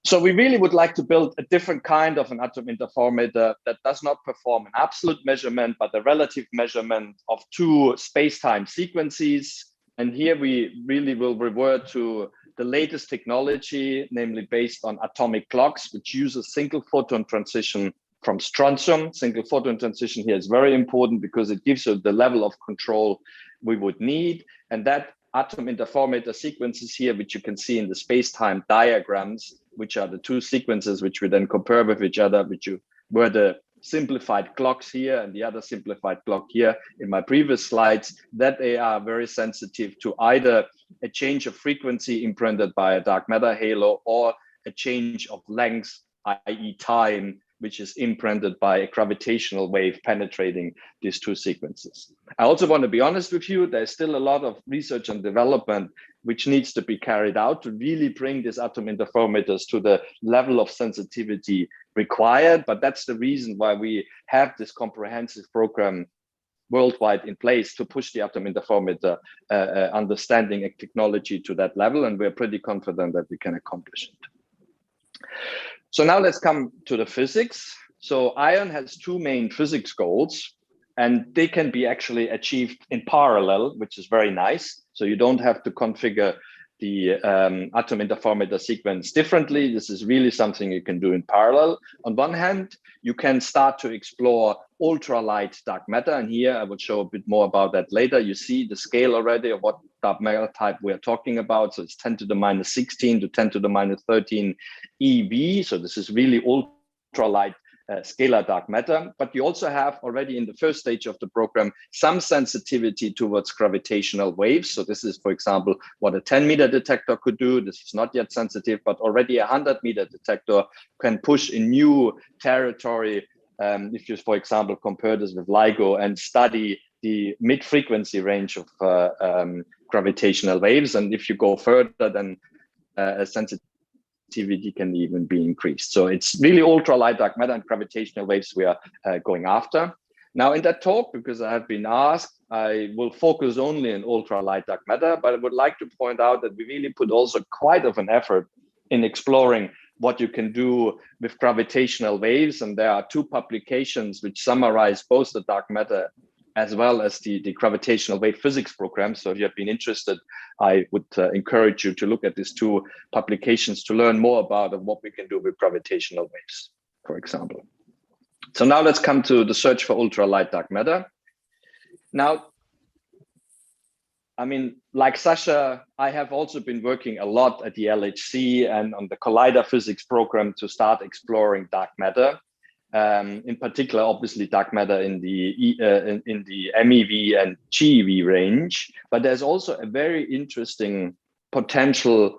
So we really would like to build a different kind of an atom interferometer that does not perform an absolute measurement, but a relative measurement of two space-time sequences. And here we really will revert to the latest technology, namely based on atomic clocks, which uses single photon transition from strontium. Single photon transition here is very important because it gives you the level of control we would need. And that atom interferometer sequences here, which you can see in the space-time diagrams, which are the two sequences which we then compare with each other, which were the simplified clocks here and the other simplified clock here in my previous slides, that they are very sensitive to either a change of frequency imprinted by a dark matter halo or a change of length, i.e. time, which is imprinted by a gravitational wave penetrating these two sequences. I also want to be honest with you, there's still a lot of research and development which needs to be carried out to really bring these atom interferometers to the level of sensitivity required. But that's the reason why we have this comprehensive program worldwide in place to push the atom interferometer understanding and technology to that level. And we're pretty confident that we can accomplish it. So now let's come to the physics. So ION has two main physics goals, and they can be actually achieved in parallel, which is very nice. So you don't have to configure the atom interferometer sequence differently. This is really something you can do in parallel. On one hand, you can start to explore ultralight dark matter. And here I will show a bit more about that later. You see the scale already of what dark matter type we're talking about. So it's 10 to the minus 16 to 10 to the minus 13 EV. So this is really ultralight scalar dark matter. But you also have already in the first stage of the program some sensitivity towards gravitational waves. So this is, for example, what a 10-meter detector could do. This is not yet sensitive, but already a 100-meter detector can push in new territory. If you, for example, compare this with LIGO and study the mid-frequency range of gravitational waves. And if you go further, then sensitivity can even be increased. So it's really ultralight dark matter and gravitational waves we are going after. Now in that talk, because I have been asked, I will focus only on ultralight dark matter, but I would like to point out that we really put also quite of an effort in exploring what you can do with gravitational waves. And there are two publications which summarize both the dark matter as well as the gravitational wave physics program. So if you have been interested, I would encourage you to look at these two publications to learn more about what we can do with gravitational waves, for example. So now let's come to the search for ultralight dark matter. Now, I mean, like Sasha, I have also been working a lot at the LHC and on the Collider physics program to start exploring dark matter. In particular, obviously, dark matter in the MEV and GeV range. But there's also a very interesting potential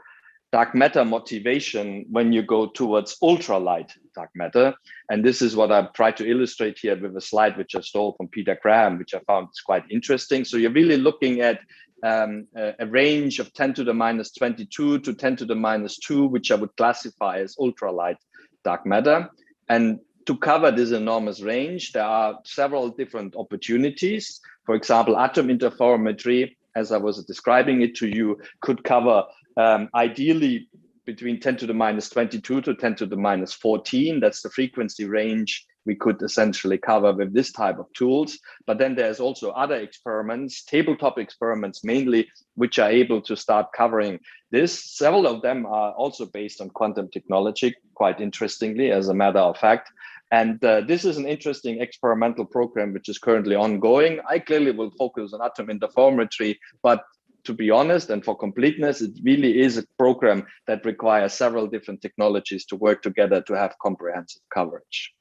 dark matter motivation when you go towards ultralight dark matter. And this is what I've tried to illustrate here with a slide which I stole from Peter Graham, which I found is quite interesting. So you're really looking at a range of 10 to the minus 22 to 10 to the minus 2, which I would classify as ultralight dark matter. And to cover this enormous range, there are several different opportunities. For example, atom interferometry, as I was describing it to you, could cover ideally between 10 to the minus 22 to 10 to the minus 14. That's the frequency range we could essentially cover with this type of tools. But then there's also other experiments, tabletop experiments mainly, which are able to start covering this. Several of them are also based on quantum technology, quite interestingly, as a matter of fact. And this is an interesting experimental program which is currently ongoing. I clearly will focus on atom interferometry, but to be honest, and for completeness, it really is a program that requires several different technologies to work together to have comprehensive coverage.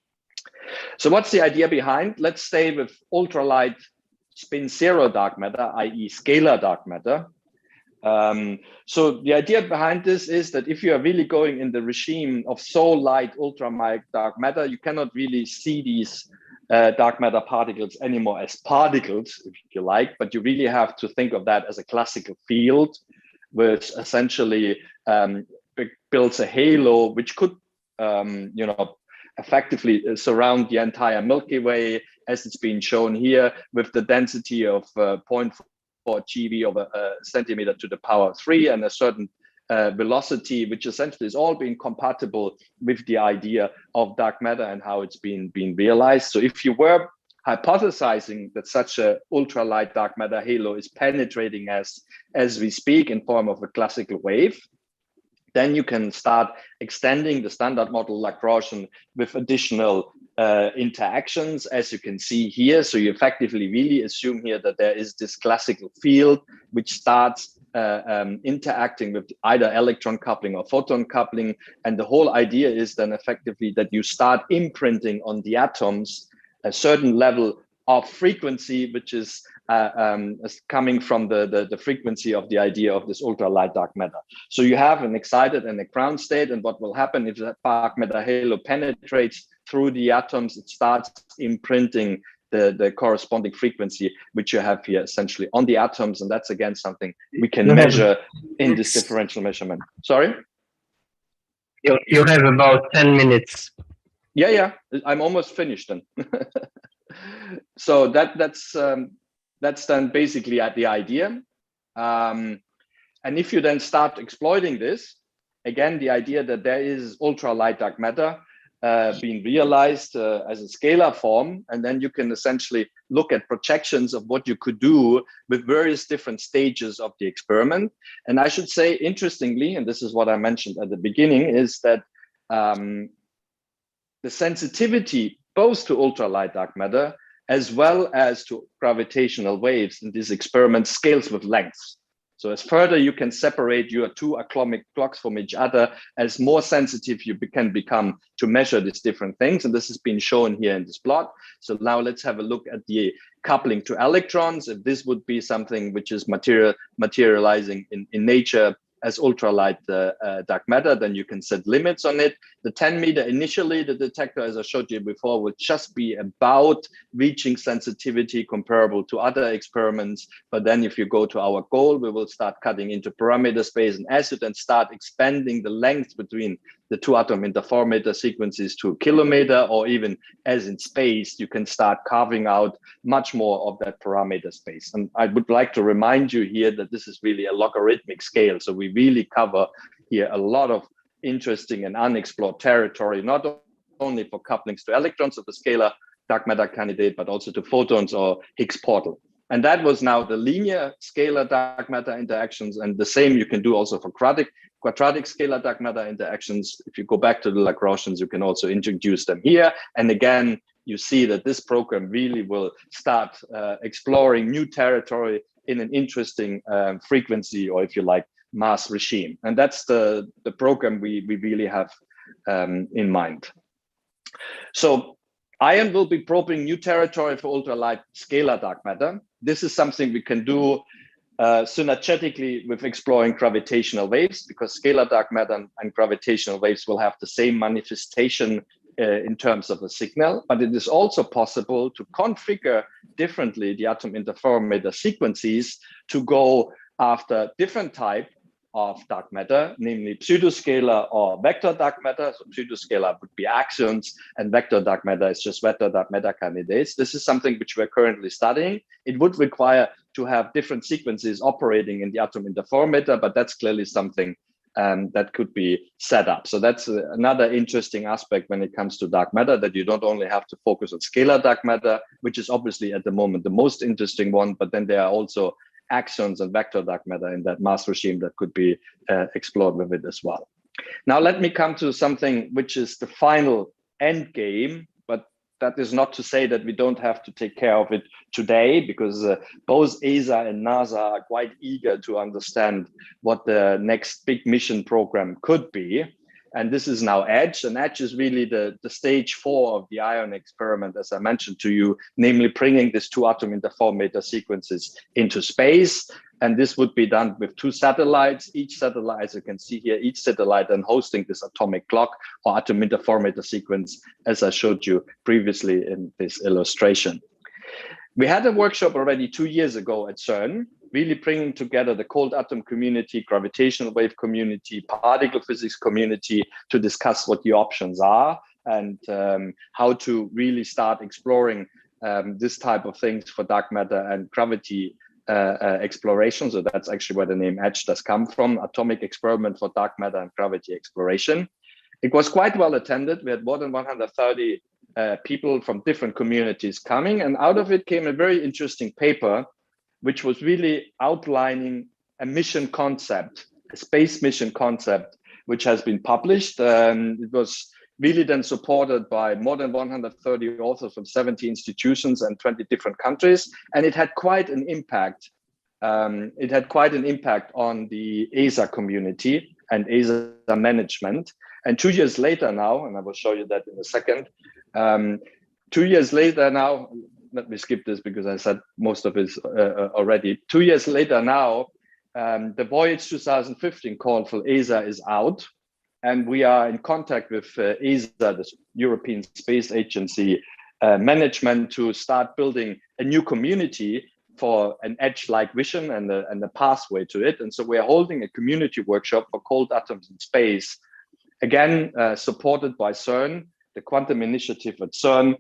So what's the idea behind? Let's stay with ultralight spin zero dark matter, i.e. scalar dark matter. So the idea behind this is that if you are really going in the regime of so light ultra dark matter, you cannot really see these dark matter particles anymore as particles, if you like, but you really have to think of that as a classical field, which essentially builds a halo, which could, effectively surround the entire Milky Way, as it's been shown here, with the density of 0.4 GeV over a centimeter to the power 3 and a certain velocity, which essentially is all being compatible with the idea of dark matter and how it's been realized. So if you were hypothesizing that such a ultralight dark matter halo is penetrating as we speak in form of a classical wave, then you can start extending the standard model Lagrangian with additional interactions, as you can see here. So you effectively really assume here that there is this classical field which starts interacting with either electron coupling or photon coupling. And the whole idea is then effectively that you start imprinting on the atoms a certain level of frequency, which is coming from the frequency of the idea of this ultralight dark matter. So you have an excited and a ground state, and what will happen if that dark matter halo penetrates through the atoms, it starts imprinting the corresponding frequency, which you have here essentially on the atoms, and that's again something we can measure in this differential measurement. Sorry? You have about 10 minutes. Yeah, I'm almost finished then. So that's then basically at the idea. And if you then start exploiting this, again, the idea that there is ultralight dark matter being realized as a scalar form, and then you can essentially look at projections of what you could do with various different stages of the experiment. And I should say, interestingly, and this is what I mentioned at the beginning, is that the sensitivity both to ultralight dark matter as well as to gravitational waves in this experiment scales with lengths. So as further you can separate your two atomic clocks from each other, as more sensitive you can become to measure these different things. And this has been shown here in this plot. So now let's have a look at the coupling to electrons. If this would be something which is materializing in nature as ultralight dark matter, then you can set limits on it. The 10 meter initially, the detector, as I showed you before, will just be about reaching sensitivity comparable to other experiments. But then if you go to our goal, we will start cutting into parameter space. And as you then start expanding the length between the two atom interferometer sequences to a kilometer, or even as in space, you can start carving out much more of that parameter space. And I would like to remind you here that this is really a logarithmic scale. So we really cover here a lot of interesting and unexplored territory, not only for couplings to electrons of the scalar dark matter candidate, but also to photons or Higgs portal. And that was now the linear scalar dark matter interactions. And the same you can do also for quadratic scalar dark matter interactions. If you go back to the Lagrangians, you can also introduce them here. And again, you see that this program really will start exploring new territory in an interesting frequency, or if you like, mass regime. And that's the program we really have in mind. So ION will be probing new territory for ultralight scalar dark matter. This is something we can do synergetically with exploring gravitational waves, because scalar dark matter and gravitational waves will have the same manifestation in terms of a signal. But it is also possible to configure differently the atom interferometer sequences to go after different type of dark matter, namely pseudoscalar or vector dark matter. So pseudoscalar would be axions, and vector dark matter is just vector dark matter candidates. This is something which we're currently studying. It would require to have different sequences operating in the atom interferometer, but that's clearly something that could be set up. So that's another interesting aspect when it comes to dark matter, that you don't only have to focus on scalar dark matter, which is obviously at the moment the most interesting one, but then there are also axions and vector dark matter in that mass regime that could be explored with it as well. Now let me come to something which is the final end game, but that is not to say that we don't have to take care of it today, because both ESA and NASA are quite eager to understand what the next big mission program could be. And this is now EDGE, and EDGE is really the stage 4 of the ION experiment, as I mentioned to you, namely bringing these 2 atom interferometer sequences into space. And this would be done with 2 satellites. Each satellite, as you can see here, each satellite then hosting this atomic clock or atom interferometer sequence, as I showed you previously in this illustration. We had a workshop already 2 years ago at CERN, really bringing together the cold atom community, gravitational wave community, particle physics community to discuss what the options are and how to really start exploring this type of things for dark matter and gravity exploration. So that's actually where the name EDGE does come from, Atomic Experiment for Dark Matter and Gravity Exploration. It was quite well attended. We had more than 130 people from different communities coming, and out of it came a very interesting paper, which was really outlining a mission concept, a space mission concept, which has been published. It was really then supported by more than 130 authors from 70 institutions and 20 different countries. And it had quite an impact. It had quite an impact on the ESA community and ESA management. And 2 years later now, and I will show you that in a second, 2 years later now, let me skip this because I said most of it already. 2 years later now, the Voyage 2015 call for ESA is out. And we are in contact with ESA, the European Space Agency management, to start building a new community for an EDGE-like vision and the pathway to it. And so we are holding a community workshop for cold atoms in space, again, supported by CERN, the Quantum Initiative at CERN,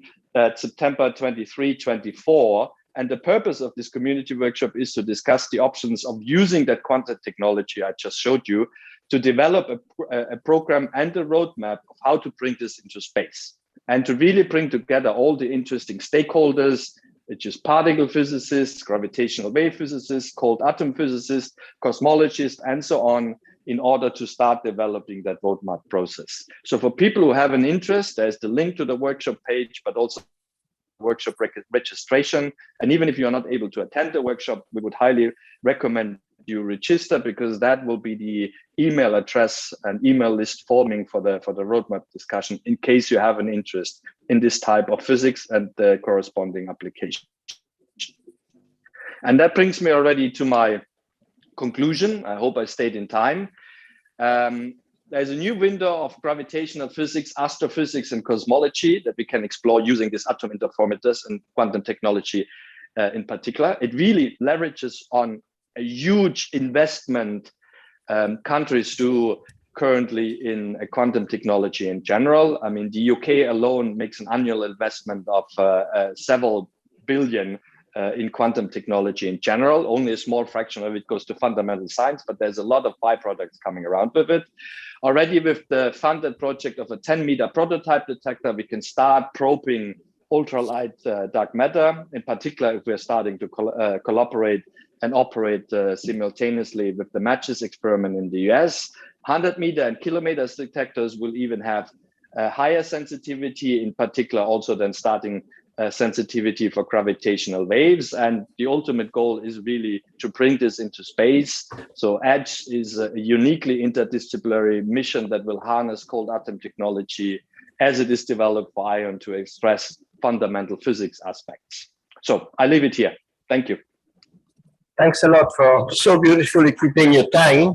September 23, 24. And the purpose of this community workshop is to discuss the options of using that quantum technology I just showed you to develop a program and a roadmap of how to bring this into space and to really bring together all the interesting stakeholders, which is particle physicists, gravitational wave physicists, cold atom physicists, cosmologists, and so on, in order to start developing that roadmap process. So for people who have an interest, there's the link to the workshop page, but also workshop registration. And even if you're not able to attend the workshop, we would highly recommend you register, because that will be the email address and email list forming for the roadmap discussion in case you have an interest in this type of physics and the corresponding application. And that brings me already to my conclusion. I hope I stayed in time. There's a new window of gravitational physics, astrophysics, and cosmology that we can explore using these atom interferometers and quantum technology in particular. It really leverages on a huge investment countries do currently in quantum technology in general. I mean, the UK alone makes an annual investment of several billion in quantum technology in general. Only a small fraction of it goes to fundamental science, but there's a lot of byproducts coming around with it. Already with the funded project of a 10-meter prototype detector, we can start probing ultralight dark matter, in particular if we're starting to collaborate and operate simultaneously with the MATCHES experiment in the US. 100-meter and kilometers detectors will even have higher sensitivity, in particular also then starting sensitivity for gravitational waves. And the ultimate goal is really to bring this into space. So EDGE is a uniquely interdisciplinary mission that will harness cold atom technology as it is developed for ION to express fundamental physics aspects. So I leave it here. Thank you. Thanks a lot for so beautifully keeping your time.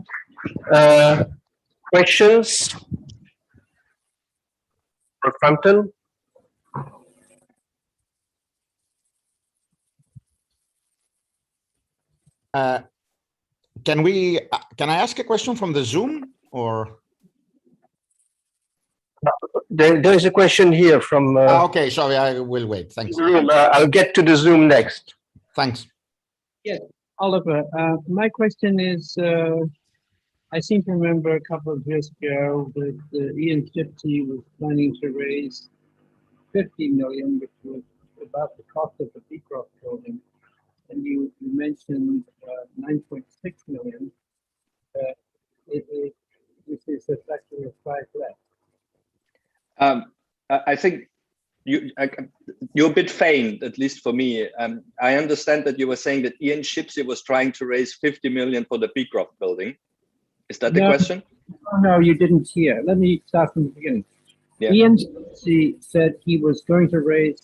Questions for Frampton? Can I ask a question from the Zoom or? There is a question here from. Okay, sorry, I will wait. Thanks. I'll get to the Zoom next. Thanks. Yes, Oliver. My question is I seem to remember a couple of years ago that Ian Shipsey was planning to raise 50 million, which was about the cost of the Beecroft building. And you mentioned 9.6 million, which is a factor of 5 less. I think you're a bit faint, at least for me. I understand that you were saying that Ian Shipsey was trying to raise 50 million for the Beecroft building. Is that the question? No, you didn't hear. Let me start from the beginning. Yeah. Ian Shipsey said he was going to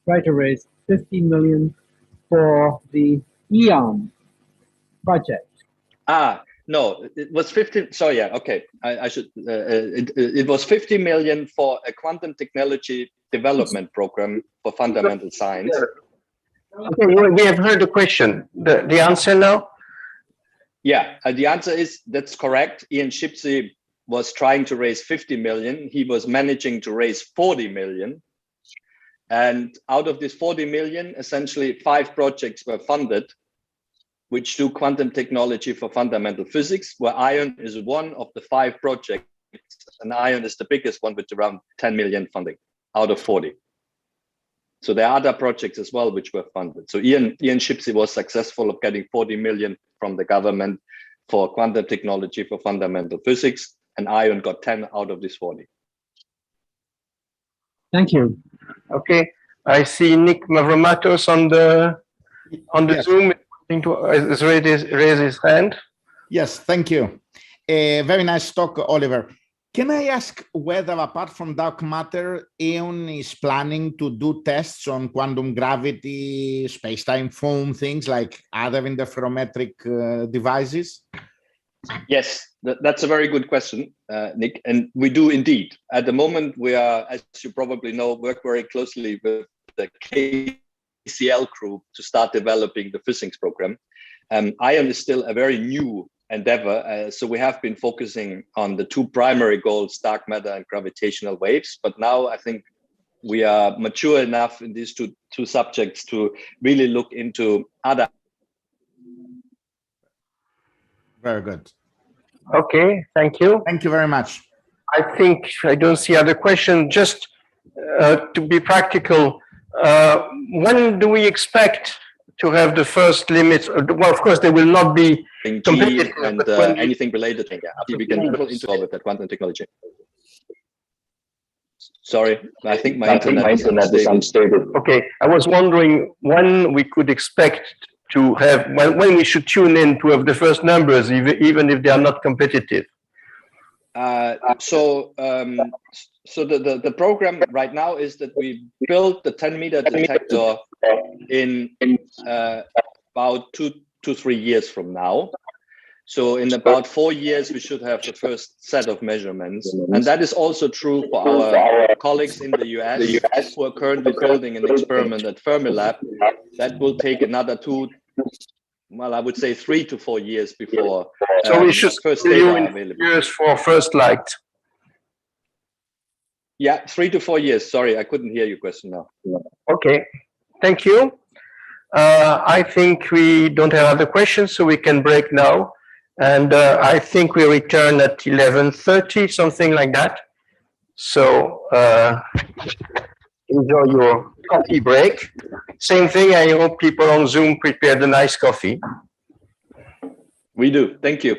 try to raise 50 million for the EON project. No, it was 50. Sorry, yeah, okay. I should. It was 50 million for a quantum technology development program for fundamental science. Okay, we have heard the question. The answer now? Yeah, the answer is that's correct. Ian Shipsey was trying to raise 50 million. He was managing to raise 40 million. And out of this 40 million, essentially 5 projects were funded, which do quantum technology for fundamental physics, where ION is one of the 5 projects. And ION is the biggest one with around 10 million funding out of 40. So there are other projects as well which were funded. So Ian Shipsey was successful of getting 40 million from the government for quantum technology for fundamental physics, and ION got 10 out of this 40. Thank you. Okay, I see Nick Mavromatos on the Yes. Zoom is raised his hand. Yes, thank you. A very nice talk, Oliver. Can I ask whether, apart from dark matter, E.ON is planning to do tests on quantum gravity, space-time foam, things like other interferometric devices? Yes, that's a very good question, Nick, and we do indeed. At the moment, we are, as you probably know, work very closely with the KCL group to start developing the physics program. ION is still a very new endeavor, so we have been focusing on the 2 primary goals, dark matter and gravitational waves. But now I think we are mature enough in these two subjects to really look into other. Very good. Okay, thank you. Thank you very much. I think I don't see other questions. Just to be practical, when do we expect to have the first limits? Well, of course, they will not be competitive. And anything related, we can go into all of that quantum technology. Sorry, I think my internet is unstable. Okay, I was wondering when we could expect to have, when we should tune in to have the first numbers, even if they are not competitive. So the program right now is that we built the 10-meter detector in about 2 to 3 years from now. So in about 4 years, we should have the first set of measurements. And that is also true for our colleagues in the US who are currently building an experiment at Fermilab. That will take another 3 to 4 years before so we should first see data you are in available. years for first light. Yeah, 3 to 4 years. Sorry, I couldn't hear your question now. Okay, thank you. I think we don't have other questions, so we can break now. And I think we return at 11:30, something like that. So enjoy your coffee break. Same thing, I hope people on Zoom prepared a nice coffee. We do. Thank you.